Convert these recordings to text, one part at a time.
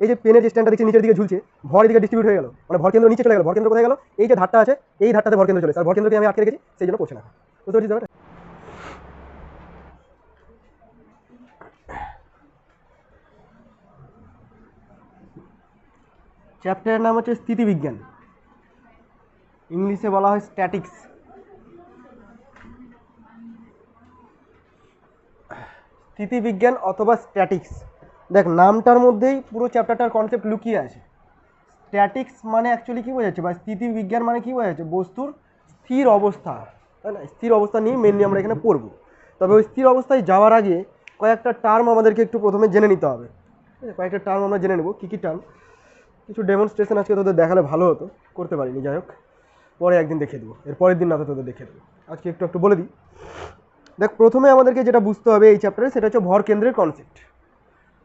এই যে পেনের যে স্ট্যান্ডটা দেখছি নিচের দিকে ঝুলছে, ভর এদিকে ডিস্ট্রিবিউট হয়ে গেল, মানে ভর কেন্দ্র নিচে চলে গেল। ভর কেন্দ্র কোথায় গেল? এই যে ধারটা আছে, এই ধারটাতে ভর কেন্দ্র চলে, আর ভর কেন্দ্রকে আমি আটকে রেখেছি, সেই জন্য পড়ছে না। বুঝতে পারছিস ব্যাপারটা? চ্যাপ্টারের নাম হচ্ছে স্থিতিবিজ্ঞান, ইংলিশে বলা হয় স্ট্যাটিক্স। স্থিতিবিজ্ঞান অথবা স্ট্যাটিক্স, দেখ নামটার মধ্যেই পুরো চ্যাপ্টারটার কনসেপ্ট লুকিয়ে আছে। স্ট্যাটিক্স মানে অ্যাকচুয়ালি কী বোঝাচ্ছে, বা স্থিতিবিজ্ঞান মানে কী বোঝাচ্ছে, বস্তুর স্থির অবস্থা, তাই না? স্থির অবস্থা নিয়ে মেনলি আমরা এখানে পড়ব। তবে ওই স্থির অবস্থায় যাওয়ার আগে কয়েকটা টার্ম আমাদেরকে একটু প্রথমে জেনে নিতে হবে। ঠিক আছে, কয়েকটা টার্ম আমরা জেনে নেব। কী কী টার্ম, কিছু ডেমনস্ট্রেশন আজকে তোদের দেখালে ভালো হতো, করতে পারিনি, যাই হোক পরে একদিন দেখিয়ে দেবো, এর পরের দিন না তো তোদের দেখিয়ে দেবো, আজকে একটু একটু বলে দিই। দেখ প্রথমে আমাদেরকে যেটা বুঝতে হবে এই চ্যাপ্টারে, সেটা হচ্ছে ভর কেন্দ্রের কনসেপ্ট।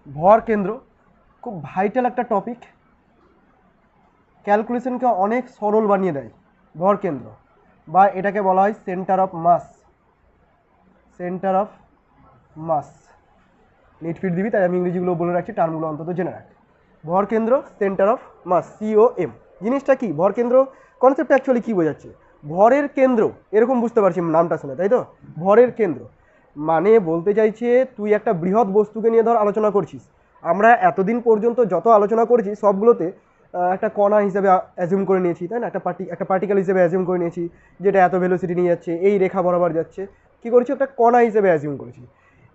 ভর কেন্দ্র খুব ভাইটাল একটা টপিক, ক্যালকুলেশনকে অনেক সরল বানিয়ে দেয় ভর কেন্দ্র, বা এটাকে বলা হয় centre of mass. Centre of mass, net fit দিবি, তাই আমি ইংরেজিগুলো বলে রাখছি, টার্মগুলো অন্তত জেনে রাখ। ভর কেন্দ্র, সেন্টার অফ মাস, COM। জিনিসটা কি, ভর কেন্দ্র কনসেপ্টটা অ্যাকচুয়ালি কী বোঝাচ্ছে? ভরের কেন্দ্র, এরকম বুঝতে পারছি নামটা শুনে, তাই তো? ভরের কেন্দ্র মানে বলতে চাইছে তুই একটা বৃহৎ বস্তুকে নিয়ে ধর আলোচনা করছিস। আমরা এতদিন পর্যন্ত যত আলোচনা করেছি সবগুলোতে একটা কণা হিসেবে অ্যাজিউম করে নিয়েছি, তাই না? একটা পার্টিকেল হিসেবে অ্যাজিউম করে নিয়েছি, যেটা এত ভেলোসিটি নিয়ে যাচ্ছে, এই রেখা বরাবর যাচ্ছে। কী করেছি, একটা কণা হিসেবে অ্যাজিউম করেছি।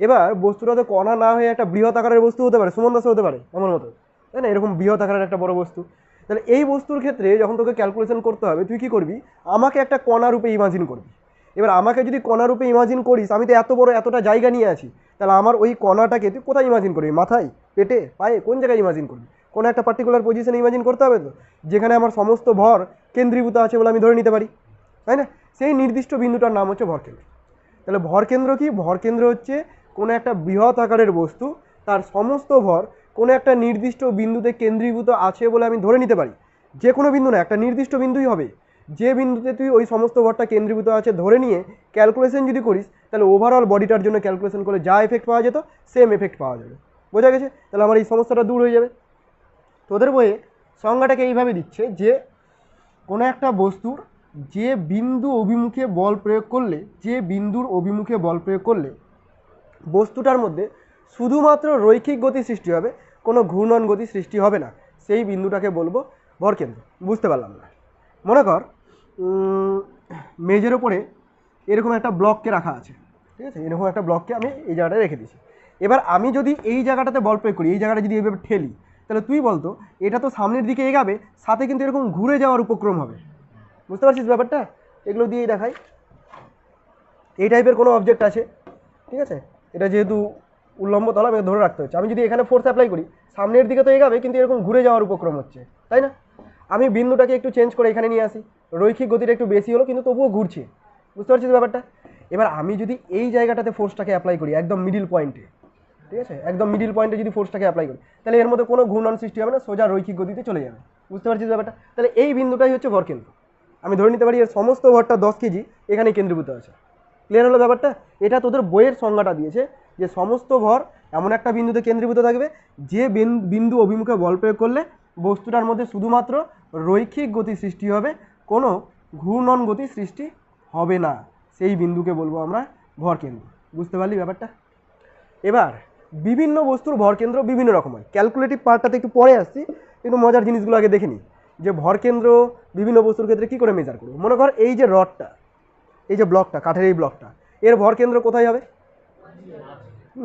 এবার বস্তুটা তো কণা না হয়ে একটা বৃহৎ আকারের বস্তু হতে পারে, সুমন দাসও হতে পারে আমার মতো, তাই না? এরকম বৃহৎ আকারের একটা বড় বস্তু। তাহলে এই বস্তুর ক্ষেত্রে যখন তোকে ক্যালকুলেশন করতে হবে, তুই কী করবি, আমাকে একটা কণা রূপে ইমাজিন করবি। এবার আমাকে যদি কণা রূপে ইমাজিন করিস, আমি তো এত বড় এতটা জায়গা নিয়ে আছি, তাহলে আমার ওই কণাটাকে তুই কোথায় ইমাজিন করবি? মাথায়, পেটে, পায়ে, কোন জায়গায় ইমাজিন করবি? কোনো একটা পার্টিকুলার পজিশনে ইমাজিন করতে হবে তো, যেখানে আমার সমস্ত ভর কেন্দ্রীভূত আছে বলে আমি ধরে নিতে পারি, তাই না? সেই নির্দিষ্ট বিন্দুটার নাম হচ্ছে ভরকেন্দ্র। তাহলে ভরকেন্দ্র কি? ভরকেন্দ্র হচ্ছে কোনো একটা বৃহৎ আকারের বস্তু, তার সমস্ত ভর কোনো একটা নির্দিষ্ট বিন্দুতে কেন্দ্রীভূত আছে বলে আমি ধরে নিতে পারি। যে কোনো বিন্দু না, একটা নির্দিষ্ট বিন্দুই হবে, যে বিন্দুতে তুই ওই সমস্ত ভরটা কেন্দ্রীভূত আছে ধরে নিয়ে ক্যালকুলেশন যদি করিস, তাহলে ওভারঅল বডিটার জন্য ক্যালকুলেশন করলে যা এফেক্ট পাওয়া যেত সেম এফেক্ট পাওয়া যাবে। বোঝা গেছে? তাহলে আমার এই সমস্যাটা দূর হয়ে যাবে। তোদের বইয়ে সংজ্ঞাটাকে এইভাবে দিচ্ছে যে কোনো একটা বস্তুর যে বিন্দু অভিমুখে বল প্রয়োগ করলে, যে বিন্দুর অভিমুখে বল প্রয়োগ করলে বস্তুটার মধ্যে শুধুমাত্র রৈখিক গতি সৃষ্টি হবে, কোনো ঘূর্ণন গতি সৃষ্টি হবে না, সেই বিন্দুটাকে বলবো ভরকেন্দ্র। বুঝতে পারলাম না? মনে কর মেজের ওপরে এরকম একটা ব্লককে রাখা আছে, ঠিক আছে? এরকম একটা ব্লককে আমি এই জায়গাটায় রেখে দিয়েছি। এবার আমি যদি এই জায়গাটাতে বল প্রয়োগ করি, এই জায়গাটা যদি এইভাবে ঠেলি, তাহলে তুই বলতো এটা তো সামনের দিকে এগাবে, সাথে কিন্তু এরকম ঘুরে যাওয়ার উপক্রম হবে। বুঝতে পারছিস ব্যাপারটা? এগুলো দিয়েই দেখাই। এই টাইপের কোনো অবজেক্ট আছে, ঠিক আছে? এটা যেহেতু উল্লম্ব তল, আমাকে ধরে রাখতে হচ্ছে। আমি যদি এখানে ফোর্স অ্যাপ্লাই করি, সামনের দিকে তো এগাবে, কিন্তু এরকম ঘুরে যাওয়ার উপক্রম হচ্ছে, তাই না? আমি বিন্দুটাকে একটু চেঞ্জ করে এখানে নিয়ে আসি, রৈখিক গতিটা একটু বেশি হলো, কিন্তু তবুও ঘুরছে। বুঝতে পারছিস ব্যাপারটা? এবার আমি যদি এই জায়গাটাতে ফোর্সটাকে অ্যাপ্লাই করি, একদম মিডিল পয়েন্টে, ঠিক আছে, একদম মিডিল পয়েন্টে যদি ফোর্সটাকে অ্যাপ্লাই করি, তাহলে এর মধ্যে কোনো ঘূর্ণন সৃষ্টি হবে না, সোজা রৈখিক গতিতে চলে যাবে। বুঝতে পারছিস ব্যাপারটা? তাহলে এই বিন্দুটাই হচ্ছে ভরকেন্দ্র। আমি ধরে নিতে পারি এর সমস্ত ভরটা 10 কেজি এখানে কেন্দ্রীভূত আছে। ক্লিয়ার হলো ব্যাপারটা? এটা তোদের বইয়ের সংজ্ঞাটা দিয়েছে যে সমস্ত ভর এমন একটা বিন্দুতে কেন্দ্রীভূত থাকবে, যে বিন্দু অভিমুখে বল প্রয়োগ করলে বস্তুটার মধ্যে শুধুমাত্র রৈখিক গতি সৃষ্টি হবে, কোনো ঘূর্ণন গতি সৃষ্টি হবে না, সেই বিন্দুকে বলবো আমরা ভরকেন্দ্র। বুঝতে পারলি ব্যাপারটা? এবার বিভিন্ন বস্তুর ভরকেন্দ্র বিভিন্ন রকম হয়, ক্যালকুলেটিভ পার্টটাতে একটু পরে আসছি, কিন্তু মজার জিনিসগুলো আগে দেখে নিই যে ভরকেন্দ্র বিভিন্ন বস্তুর ক্ষেত্রে কী করে মেজার করবো। মনে কর এই যে রডটা, এই যে ব্লকটা, কাঠের এই ব্লকটা, এর ভরকেন্দ্র কোথায় হবে?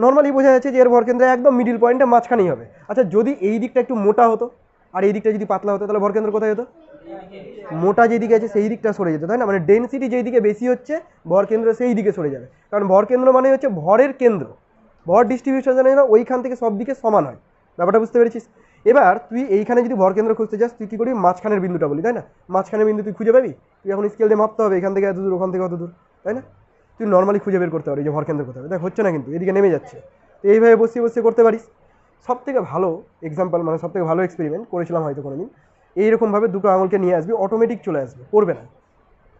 নর্মালি বোঝা যাচ্ছে যে এর ভরকেন্দ্র একদম মিডিল পয়েন্টে মাঝখানেই হবে। আচ্ছা যদি এই দিকটা একটু মোটা হতো আর এই দিকটা যদি পাতলা হতো, তাহলে ভরকেন্দ্র কোথায় হতো? মোটা যেদিকে আছে সেই দিকটা সরে যেত, তাই না? মানে ডেনসিটি যেই দিকে বেশি হচ্ছে ভরকেন্দ্র সেই দিকে সরে যাবে, কারণ ভরকেন্দ্র মানে হচ্ছে ভরের কেন্দ্র, ভর ডিস্ট্রিবিউশন যেন ওইখান থেকে সব দিকে সমান হয়। ব্যাপারটা বুঝতে পেরেছিস? এবার তুই এইখানে যদি ভরকেন্দ্র খুঁজতে যাস, তুই কী করবি? মাঝখানের বিন্দুটা বলি, তাই না? মাঝখানের বিন্দু তুই খুঁজে পাবি, তুই এখন স্কেল দিয়ে মাপতে হবে, এখান থেকে এত দূর, ওখান থেকে অত দূর, তাই না? তুই নর্মালি খুঁজে বের করতে পারবি যে ভরকেন্দ্র কোথায়। দেখ হচ্ছে না, কিন্তু এদিকে নেমে যাচ্ছে, তো এইভাবে বসিয়ে বসিয়ে করতে পারিস। সবথেকে ভালো এক্সাম্পল, মানে সবথেকে ভালো এক্সপেরিমেন্ট করেছিলাম হয়তো কোনোদিন, এইরকমভাবে দুটো আঙুলকে নিয়ে আসবি, অটোমেটিক চলে আসবে, পড়বে না,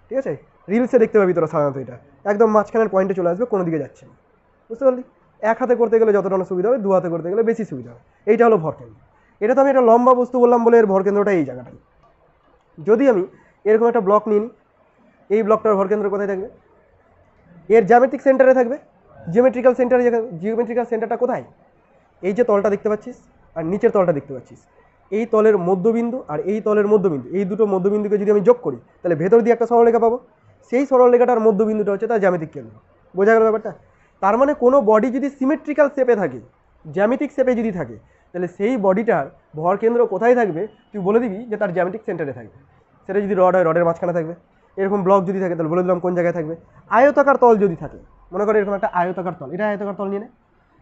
ঠিক আছে? রিলসে দেখতে পাবি তোরা সাধারণত, এটা একদম মাঝখানের পয়েন্টে চলে আসবে, কোনো দিকে যাচ্ছে না। বুঝতে পারলি? এক হাতে করতে গেলে যতটা না সুবিধা হবে, দু হাতে করতে গেলে বেশি সুবিধা হবে। এইটা হলো ভরকেন্দ্র। এটা তো আমি একটা লম্বা বস্তু বললাম বলে এর ভরকেন্দ্রটা এই জায়গাটাই। যদি আমি এরকম একটা ব্লক নিই, এই ব্লকটার ভরকেন্দ্র কোথায় থাকবে? এর জ্যামিতিক সেন্টারে থাকবে। জিওমেট্রিক্যাল সেন্টারে, জিওমেট্রিক্যাল সেন্টারটা কোথায়? এই যে তলটা দেখতে পাচ্ছিস আর নিচের তলটা দেখতে পাচ্ছিস, এই তলের মধ্যবিন্দু আর এই তলের মধ্যবিন্দু, এই দুটো মধ্যবিন্দুকে যদি আমি যোগ করি তাহলে ভেতর দিয়ে একটা সরলরেখা পাবো। সেই সরলরেখাটার মধ্যবিন্দুটা হচ্ছে তার জ্যামিতিক কেন্দ্র। বোঝা গেল ব্যাপারটা? তার মানে কোনো বডি যদি সিমেট্রিক্যাল শেপে থাকে, জ্যামিতিক শেপে যদি থাকে, তাহলে সেই বডিটার ভরকেন্দ্র কোথায় থাকবে তুই বলে দিবি যে তার জ্যামিতিক সেন্টারে থাকবে। সেটা যদি রড হয় রডের মাঝখানে থাকবে, এরকম ব্লক যদি থাকে তাহলে বলে দিলাম কোন জায়গায় থাকবে। আয়তাকার তল যদি থাকে, মনে করে এরকম একটা আয়তাকার তল, এটা আয়তাকার তল নিয়ে নে,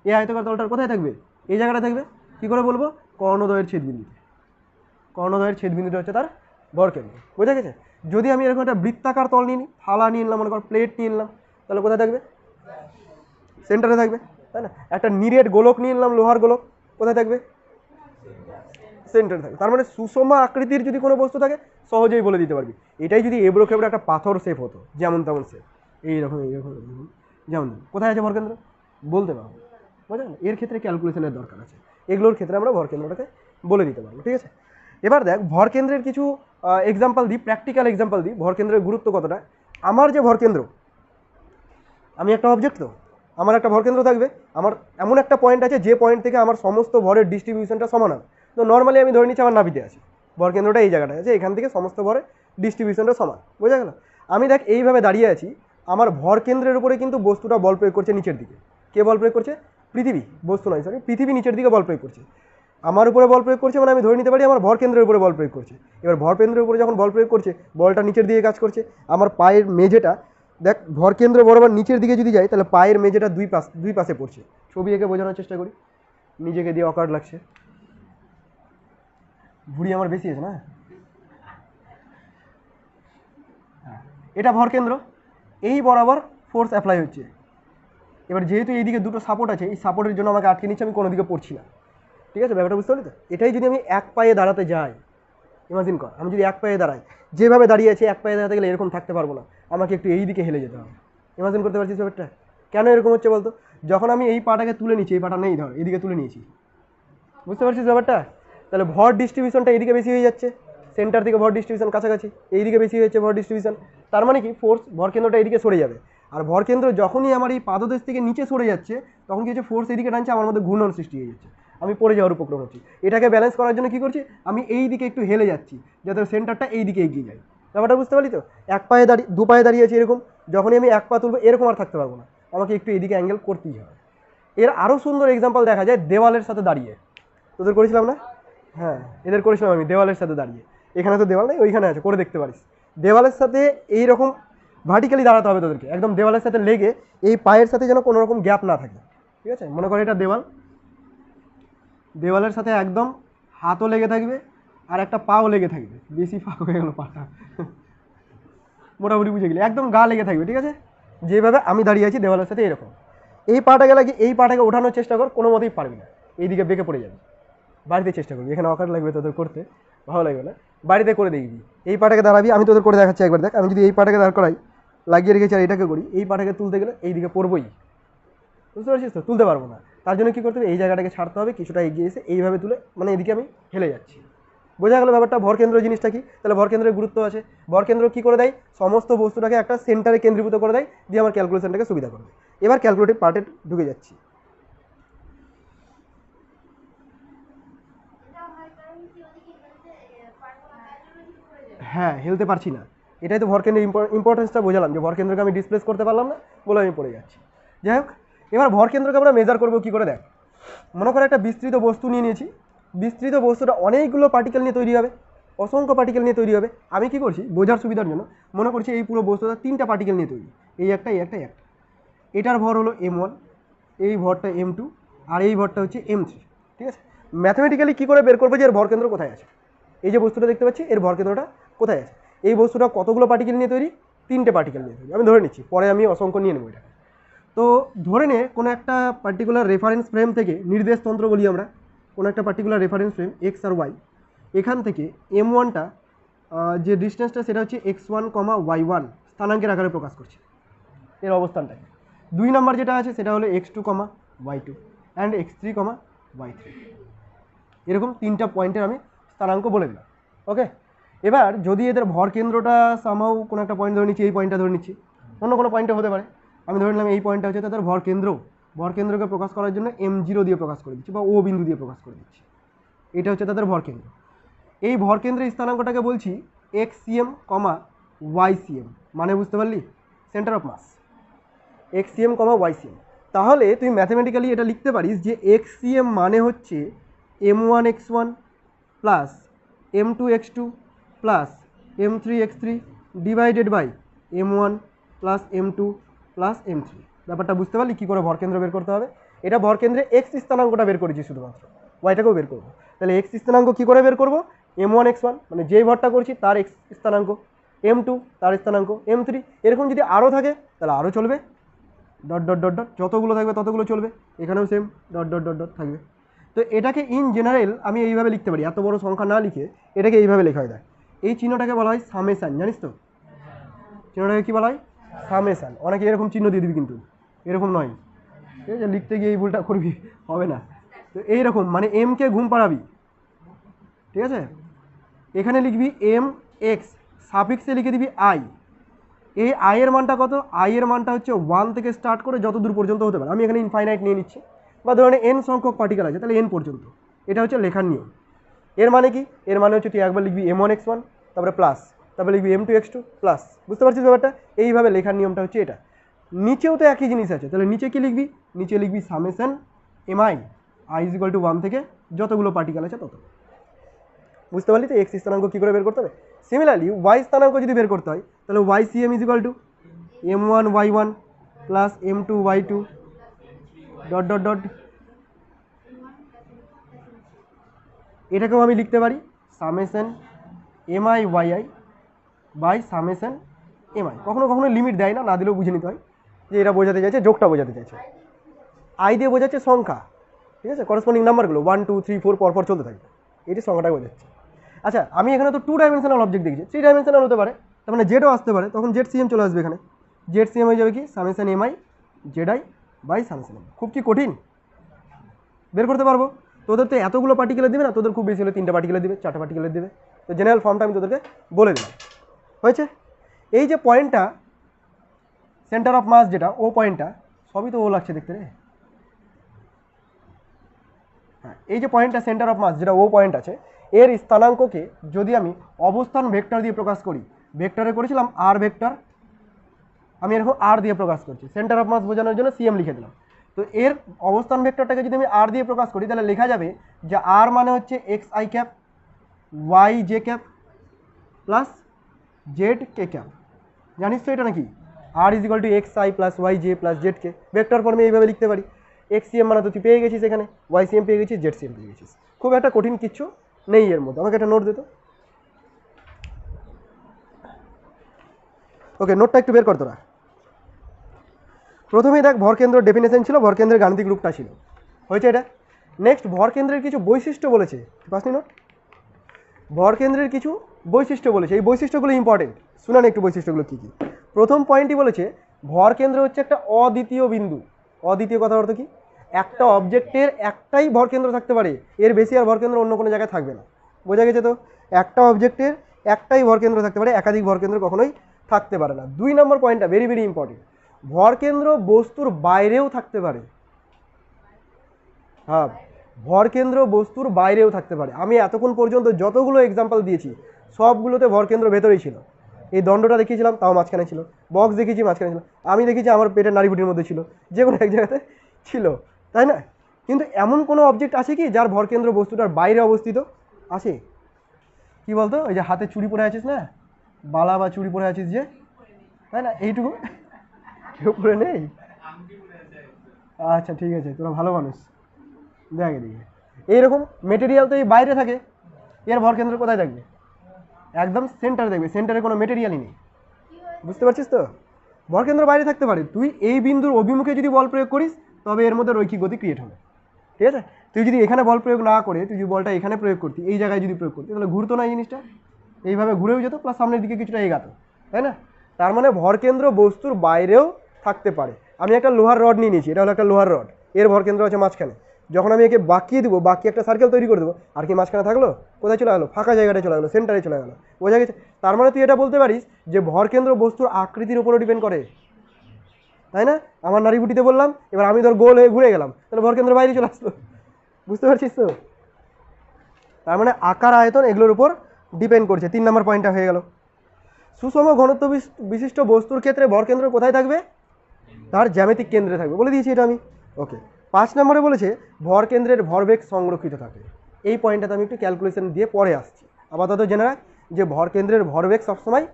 এই আয়তাকার তলটার কোথায় থাকবে? এই জায়গাটা থাকবে। কী করে বলবো? কর্ণদ্বয়ের ছেদবিন্দুতে। কর্ণদ্বয়ের ছেদবিন্দুটা হচ্ছে তার ভরকেন্দ্র। বোঝা গেছে? যদি আমি এরকম একটা বৃত্তাকার তল নিই, থালা নিয়ে নিলাম, মনে কর প্লেট নিয়ে নিলাম, তাহলে কোথায় থাকবে? সেন্টারে থাকবে, তাই না? একটা নিরেট গোলক নিয়ে নিলাম, লোহার গোলক, কোথায় থাকবে? সেন্টারে থাকবে। তার মানে সুষম আকৃতির যদি কোনো বস্তু থাকে সহজেই বলে দিতে পারবি। এটাই যদি এবড়ো খেবড়ো একটা পাথর শেপ হতো, যেমন তেমন শেপ, এইরকম এইরকম এইরকম, যেমন কোথায় আছে ভরকেন্দ্র বলতে পারবো। বুঝলেন? এর ক্ষেত্রে ক্যালকুলেশনের দরকার আছে। এগুলোর ক্ষেত্রে আমরা ভরকেন্দ্রটাকে বলে দিতে পারবো। ঠিক আছে, এবার দেখ ভরকেন্দ্রের কিছু এক্সাম্পল দিই, প্র্যাকটিক্যাল এক্সাম্পল দিই ভরকেন্দ্রের গুরুত্ব কতটা। আমার যে ভরকেন্দ্র, আমি একটা অবজেক্ট, তো আমার একটা ভরকেন্দ্র থাকবে, আমার এমন একটা পয়েন্ট আছে যে পয়েন্ট থেকে আমার সমস্ত ভরের ডিস্ট্রিবিউশনটা সমান হবে। তো নর্মালি আমি ধরে নিচ্ছি আমার নাভিতে আছে, ভরকেন্দ্রটা এই জায়গাটা আছে, এখান থেকে সমস্ত ভরের ডিস্ট্রিবিউশনটা সমান। বোঝা গেল? আমি দেখ এইভাবে দাঁড়িয়ে আছি, আমার ভরকেন্দ্রের উপরে কিন্তু বস্তুটা বল প্রয়োগ করছে নিচের দিকে। কে বল প্রয়োগ করছে? পৃথিবী। বস্তু নয়, সরি, পৃথিবী নিচের দিকে বল প্রয়োগ করছে। আমার উপরে বল প্রয়োগ করছে, মানে আমি ধরে নিতে পারি আমার ভরকেন্দ্রের উপরে বল প্রয়োগ করছে। এবার ভরকেন্দ্রের উপরে যখন বল প্রয়োগ করছে, বলটা নিচের দিকে কাজ করছে। আমার পায়ের মেঝেটা দেখ ভরকেন্দ্র বরাবর নিচের দিকে যদি যায় তাহলে পায়ের মেঝেটা দুই পাশে পড়ছে। ছবি এঁকে বোঝানোর চেষ্টা করি, নিজেকে দিয়ে অকার্ড লাগছে। ভুঁড়ি আমার বেশি আছে না? হ্যাঁ, এটা ভরকেন্দ্র, এই বরাবর ফোর্স অ্যাপ্লাই হচ্ছে। এবার যেহেতু এইদিকে দুটো সাপোর্ট আছে, এই সাপোর্টের জন্য আমাকে আটকে নিচ্ছে, আমি কোনো দিকে পড়ছি না। ঠিক আছে, ব্যাপারটা বুঝতে পারলি তো? এটাই যদি আমি এক পায়ে দাঁড়াতে যাই, ইমাজিন কর আমি যদি এক পায়ে দাঁড়াই, যেভাবে দাঁড়িয়ে আছি এক পায়ে দাঁড়াতে গেলে এরকম থাকতে পারবো না, আমাকে একটু এই দিকে হেলে যেতে হবে। ইমাজিন করতে পারছিস ব্যাপারটা? কেন এরকম হচ্ছে বলতো? যখন আমি এই পাটাকে তুলে নিচ্ছি, এই পাটা নেই, ধর এদিকে তুলে নিয়েছি, বুঝতে পারছিস ব্যাপারটা? তাহলে ভর ডিস্ট্রিবিউশনটা এইদিকে বেশি হয়ে যাচ্ছে, সেন্টার থেকে ভর ডিস্ট্রিবিউশন কাছাকাছি, এইদিকে বেশি হয়েছে ভর ডিস্ট্রিবিউশন। তার মানে কি ফোর্স, ভরকেন্দ্রটা এইদিকে সরে যাবে। আর ভরকেন্দ্র যখনই আমার এই পাদদেশ থেকে নিচে সরে যাচ্ছে, তখন কি হচ্ছে? ফোর্স এদিকে টানছে, আমার মধ্যে ঘূর্ণন সৃষ্টি হয়ে যাচ্ছে, আমি পড়ে যাওয়ার উপক্রম হচ্ছি। এটাকে ব্যালেন্স করার জন্য কি করছি? আমি এই দিকে একটু হেলে যাচ্ছি, যাতে সেন্টারটা এই দিকে এগিয়ে যায়। ব্যাপারটা বুঝতে পারলি তো? এক পায়ে দাঁড়িয়ে, দু পায়ে দাঁড়িয়ে আছে এরকম, যখনই আমি এক পা তুলবো এরকম আর থাকতে পারবো না, আমাকে একটু এইদিকে অ্যাঙ্গেল করতেই হবে। এর আরও সুন্দর এক্সাম্পল দেখা যায় দেওয়ালের সাথে দাঁড়িয়ে। তোদের করেছিলাম না? হ্যাঁ, এদের করেছিলাম আমি দেওয়ালের সাথে দাঁড়িয়ে। এখানে তো দেওয়াল নেই, ওইখানে আছে, করে দেখতে পারিস। দেওয়ালের সাথে এইরকম ভার্টিক্যালি দাঁড়াতে হবে তোদেরকে, একদম দেওয়ালের সাথে লেগে এই পায়ের সাথে যেন কোনো রকম গ্যাপ না থাকে। ঠিক আছে, মনে করে এটা দেওয়াল, দেওয়ালের সাথে একদম হাতও লেগে থাকবে আর একটা পাও লেগে থাকবে, বেশি ফাঁক হয়ে গেল পাটা, মোটামুটি বুঝে গেলে একদম গা লেগে থাকবে। ঠিক আছে, যেভাবে আমি দাঁড়িয়ে আছি দেওয়ালের সাথে এরকম, এই পাটাকে লাগিয়ে এই পাটাকে ওঠানোর চেষ্টা কর, কোনো মতেই পারবি না, এইদিকে বেঁকে পড়ে যাবে। বাড়িতে চেষ্টা করবি, এখানে অকার লাগবে তোদের করতে, ভালো লাগবে না, বাড়িতে করে দেখবি। এই পাটাকে দাঁড়াবি, আমি তোদের করে দেখাচ্ছি একবার দেখ। আমি যদি এই পাটাকে দাঁড় করাই, লাগিয়ে রেখেছি আর এটাকে করি, এই পাটাকে তুলতে গেলে এইদিকে পড়বই, বুঝতে পারছিস তো? তুলতে পারবো না। তার জন্য কী করতে হবে? এই জায়গাটাকে ছাড়তে হবে, কিছুটা এগিয়ে এসে এইভাবে তুলে, মানে এদিকে আমি হেলে যাচ্ছি। বোঝা গেল ব্যাপারটা? ভরকেন্দ্র জিনিসটা কি? তাহলে ভরকেন্দ্রের গুরুত্ব আছে। ভরকেন্দ্র কী করে দেয়? সমস্ত বস্তুটাকে একটা সেন্টারে কেন্দ্রীভূত করে দেয়, দিয়ে আমার ক্যালকুলেশনটাকে সুবিধা করবে। এবার ক্যালকুলেটিভ পার্টে ঢুকে যাচ্ছি। হ্যাঁ, হেলতে পারছি না, এটাই তো ভরকেন্দ্রের ইম্পর্টেন্সটা বোঝালাম, যে ভরকেন্দ্রকে আমি ডিসপ্লেস করতে পারলাম না বলে আমি পড়ে যাচ্ছি। যাই হোক, এবার ভরকেন্দ্রকে আমরা মেজার করবো কী করে? দেখ, মনে করে একটা বিস্তৃত বস্তু নিয়ে নিয়েছি, বিস্তৃত বস্তুটা অনেকগুলো পার্টিকেল নিয়ে তৈরি হবে, অসংখ্য পার্টিকেল নিয়ে তৈরি হবে। আমি কি করছি বোঝার সুবিধার জন্য, মনে করছি এই পুরো বস্তুটা 3টা পার্টিকেল নিয়ে তৈরি, এই একটা, এই একটা, এই একটা। এটার ভর হলো m1, এই ভরটা m2, আর এই ভরটা হচ্ছে m3। ঠিক আছে, ম্যাথমেটিক্যালি কী করে বের করবো যে এর ভরকেন্দ্র কোথায় আছে? এই যে বস্তুটা দেখতে পাচ্ছি, এর ভরকেন্দ্রটা কোথায় আছে? এই বস্তুটা কতগুলো পার্টিকেল নিয়ে তৈরি? 3টে পার্টিকেল নিয়ে তৈরি, আমি ধরে নিচ্ছি, পরে আমি অসংখ্য নিয়ে নেবো এটা। তো ধরে নে কোনো একটা পার্টিকুলার রেফারেন্স ফ্রেম থেকে, নির্দেশতন্ত্র বলি আমরা, কোনো একটা পার্টিকুলার রেফারেন্স ফ্রেম এক্স আর ওয়াই, এখান থেকে m1টা যে ডিস্টেন্সটা সেটা হচ্ছে x1, y1 স্থানাঙ্কের আকারে প্রকাশ করছে এর অবস্থানটাকে। 2 নম্বর যেটা আছে সেটা হলো x2, y2 and x3, y3। এরকম 3টা পয়েন্টের আমি স্থানাঙ্ক বলে দিলাম। ওকে, এবার যদি এদের ভর কেন্দ্রটা সামহাও কোনো একটা পয়েন্ট ধরে নিচ্ছি, এই পয়েন্টটা ধরে নিচ্ছি, অন্য কোনো পয়েন্টে হতে পারে, আমি ধরে নিলাম এই পয়েন্টটা হচ্ছে তাদের ভর কেন্দ্র, ভর কেন্দ্রকে প্রকাশ করার জন্য M0 দিয়ে প্রকাশ করে দিচ্ছি বা ও বিন্দু দিয়ে প্রকাশ করে দিচ্ছি, এটা হচ্ছে তাদের ভর কেন্দ্র। এই ভর কেন্দ্রের স্থানাঙ্কটাকে বলছি XCM, YCM, মানে বুঝতে পারলি, centre of mass, XCM, YCM। তাহলে তুই ম্যাথমেটিক্যালি এটা লিখতে পারিস যে XCM মানে হচ্ছে M1x1 plus M2x2 plus M3x3 divided by M1 plus M2 plus M3। ব্যাপারটা বুঝতে পারলি কী করে ভরকেন্দ্র বের করতে হবে? এটা ভরকেন্দ্রে এক্স স্থানাঙ্কটা বের করেছি শুধুমাত্র, ওয়াইটাকেও বের করবো। তাহলে এক্স স্থানাঙ্ক কী করে বের করবো? M1x1 মানে যেই ভরটা করছি তার এক্স স্থানাঙ্ক, M2 তার স্থানাঙ্ক, M3 এরকম যদি আরও থাকে তাহলে আরও চলবে, ডট ডট ডট ডট যতগুলো থাকবে ততগুলো চলবে, এখানেও same dot dot dot dot থাকবে। তো এটাকে ইন জেনারেল আমি এইভাবে লিখতে পারি, এত বড় সংখ্যা না লিখে এটাকে এইভাবে লেখা হয়। দেখ, এই চিহ্নটাকে বলা হয় সামেশান, জানিস তো চিহ্নটাকে কী বলা হয়? সামেশান। অনেকে এরকম চিহ্ন দিয়ে দিবি, কিন্তু এরকম নয়, ঠিক আছে? লিখতে গিয়ে এই ভুলটা করবি, হবে না। তো এইরকম মানে এমকে ঘুম পাড়াবি, ঠিক আছে? এখানে লিখবি MX, সাফিক্সে লিখে দিবি I। এই আয়ের মানটা কত? আয়ের মানটা হচ্ছে 1 থেকে স্টার্ট করে যত দূর পর্যন্ত হতে পারে, আমি এখানে ইনফাইনাইট নিয়ে নিচ্ছি, বা ধরনের n সংখ্যক পার্টিকেল আছে তাহলে n পর্যন্ত, এটা হচ্ছে লেখার নিয়ম। এর মানে কি? এর মানে হচ্ছে তুই একবার লিখবি M1x1, তারপরে প্লাস, তারপরে লিখবি M2x2 প্লাস, বুঝতে পারছিস ব্যাপারটা? এইভাবে লেখার নিয়মটা হচ্ছে এটা। নিচেও তো একই জিনিস আছে, তাহলে নিচে কি লিখবি? নিচে লিখবি সামেশন MI, I = 1 থেকে যতগুলো পার্টিকেল আছে তত। বুঝতে পারলি তো এক্স স্থানাঙ্ক কী করে বের করতে হবে? সিমিলারলি ওয়াই স্থানাঙ্ক যদি বের করতে হয় তাহলে YCM = M1y1 plus M2y2 dot dot dot, এটাকেও আমি লিখতে পারি summation MIYI by summation MI। কখনো কখনো লিমিট দেয় না, না দিলেও বুঝে নিতে হয় যে এরা বোঝাতে চাইছে, যোগটা বোঝাতে চাইছে। আই দিয়ে বোঝাচ্ছে সংখ্যা, ঠিক আছে? করসপন্ডিং নাম্বারগুলো 1 2 3 4 পরপর চলতে থাকবে, এটি সংখ্যাটা বোঝাচ্ছে। আচ্ছা, আমি এখানে তো 2 ডাইমেনশনাল অবজেক্ট দেখছি, 3 ডাইমেনশনাল হতে পারে, তার মানে জেডও আসতে পারে, তখন ZCM চলে আসবে এখানে। ZCM হয়ে যাবে কি summation MI ZI by summation MI। খুব কি কঠিন? বের করতে পারবো। তোদের তো এতগুলো পার্টিকেলের দিবে না, তোদের খুব বেশি হলে 3টে পার্টিকেলের দিবে, 4টে পার্টিকেলের দিবে। তো জেনারেল ফর্মটা আমি তোদেরকে বলে দিলাম, হয়েছে? এই যে পয়েন্টটা সেন্টার অফ মাস, যেটা ও পয়েন্টটা, সবই তো ও লাগছে দেখতে রে। হ্যাঁ, এই যে পয়েন্টটা সেন্টার অফ মাস, যেটা ও পয়েন্ট আছে, এর স্থানাঙ্ককে যদি আমি অবস্থান ভেক্টর দিয়ে প্রকাশ করি, ভেক্টরে করেছিলাম আর ভেক্টর, আমি এরকম আর দিয়ে প্রকাশ করছি, সেন্টার অফ মাস বোঝানোর জন্য CM লিখে দিলাম। তো এর অবস্থান ভেক্টরটাকে যদি আমি আর দিয়ে প্রকাশ করি তাহলে লেখা যাবে যে আর মানে হচ্ছে XI cap YJ cap plus ZK cap. জানিস তো এটা নাকি? R = XI plus YJ plus ZK, vector ফর্মে এইভাবে লিখতে পারি। XCM মানে তো তুই পেয়ে গেছিস, এখানে YCM পেয়ে গেছিস, ZCM পেয়ে গেছিস, খুব একটা কঠিন কিচ্ছু নেই এর মধ্যে। আমাকে একটা নোট দে তো। ওকে, নোটটা একটু বের কর তোরা। প্রথমেই দেখ ভরকেন্দ্র ডেফিনেশন ছিল, ভরকেন্দ্রের গাণিতিক রূপটা ছিল, হয়েছে এটা। নেক্সট ভরকেন্দ্রের কিছু বৈশিষ্ট্য বলেছে, পাসনি নোট? ভরকেন্দ্রের কিছু বৈশিষ্ট্য বলেছে, এই বৈশিষ্ট্যগুলো ইম্পর্টেন্ট, শুনান একটু বৈশিষ্ট্যগুলো কী কী। প্রথম পয়েন্টই বলেছে ভরকেন্দ্র হচ্ছে একটা অদ্বিতীয় বিন্দু। অদ্বিতীয় কথার অর্থ কি? একটা অবজেক্টের একটাই ভরকেন্দ্র থাকতে পারে, এর বেশি আর ভরকেন্দ্র অন্য কোনো জায়গায় থাকবে না। বোঝা গেছে তো? একটা অবজেক্টের একটাই ভরকেন্দ্র থাকতে পারে, একাধিক ভরকেন্দ্র কখনোই থাকতে পারে না। 2 নম্বর পয়েন্টটা ভেরি ভেরি ইম্পর্টেন্ট, ভরকেন্দ্র বস্তুর বাইরেও থাকতে পারে। হ্যাঁ, ভরকেন্দ্র বস্তুর বাইরেও থাকতে পারে। আমি এতক্ষণ পর্যন্ত যতগুলো এক্সাম্পল দিয়েছি সবগুলোতে ভরকেন্দ্র ভেতরেই ছিল। এই দণ্ডটা দেখিয়েছিলাম, তাও মাঝখানে ছিল। বক্স দেখিয়েছি, মাঝখানে ছিল। আমি দেখেছি আমার পেটের নাড়িভুটির মধ্যে ছিল, যে কোনো এক জায়গাতে ছিল, তাই না? কিন্তু এমন কোনো অবজেক্ট আছে কি যার ভরকেন্দ্র বস্তুটার বাইরে অবস্থিত আছে? কি বলতো? ওই যে হাতে চুড়ি পরে আছিস না, বালা বা চুড়ি পরে আছিস যে, তাই না? এইটুকু কেউ পরে নেই? আচ্ছা ঠিক আছে, তোরা ভালো মানুষ। দেখ এদিকে, এইরকম মেটেরিয়াল তো এই বাইরে থাকে, এর ভরকেন্দ্র কোথায় থাকবে? একদম সেন্টারে দেখবে, সেন্টারে কোনো মেটেরিয়ালই নেই। বুঝতে পারছিস তো? ভরকেন্দ্র বাইরে থাকতে পারে। তুই এই বিন্দুর অভিমুখে যদি বল প্রয়োগ করিস তবে এর মধ্যে রৈখিক গতি ক্রিয়েট হবে, ঠিক আছে? তুই যদি এখানে বল প্রয়োগ না করে তুই যদি বলটা এখানে প্রয়োগ করতি, এই জায়গায় যদি প্রয়োগ করতি, তাহলে ঘুরতো না এই জিনিসটা, এইভাবে ঘুরেও যেত, প্লাস সামনের দিকে কিছুটা এগাতো, তাই না? তার মানে ভরকেন্দ্র বস্তুর বাইরেও থাকতে পারে। আমি একটা লোহার রড নিয়ে নিয়েছি, এটা হলো একটা লোহার রড, এর ভরকেন্দ্র আছে মাঝখানে। যখন আমি একে বাঁকিয়ে দেবো, বাকি একটা সার্কেল তৈরি করে দেবো, আর কি মাঝখানে থাকলো, কোথায় চলে গেলো, ফাঁকা জায়গাটায় চলে গেলো, সেন্টারে চলে গেলো, বোঝা গেছে? তার মানে তুই এটা বলতে পারিস যে ভরকেন্দ্র বস্তুর আকৃতির উপরও ডিপেন্ড করে, তাই না? আমার নাড়িভুটিতে বললাম, এবার আমি ধর গোল হয়ে ঘুরে গেলাম, তাহলে ভরকেন্দ্র বাইরে চলে আসলো, বুঝতে পারছিস তো? তার মানে আকার আয়তন এগুলোর উপর ডিপেন্ড করছে। 3 নম্বর পয়েন্টটা হয়ে গেল। সুষম ঘনত্ব বিশিষ্ট বস্তুর ক্ষেত্রে ভরকেন্দ্র কোথায় থাকবে? তার জ্যামিতিক কেন্দ্রে থাকবে, বলে দিয়েছি এটা আমি। ওকে, 5 নম্বরে বলেছে ভরকেন্দ্রের ভরবেগ সংরক্ষিত থাকে। এই পয়েন্টটাতে আমি একটু ক্যালকুলেশন দিয়ে পরে আসছি। আপাতত জেনে রাখ যে ভরকেন্দ্রের ভরবেগ সবসময়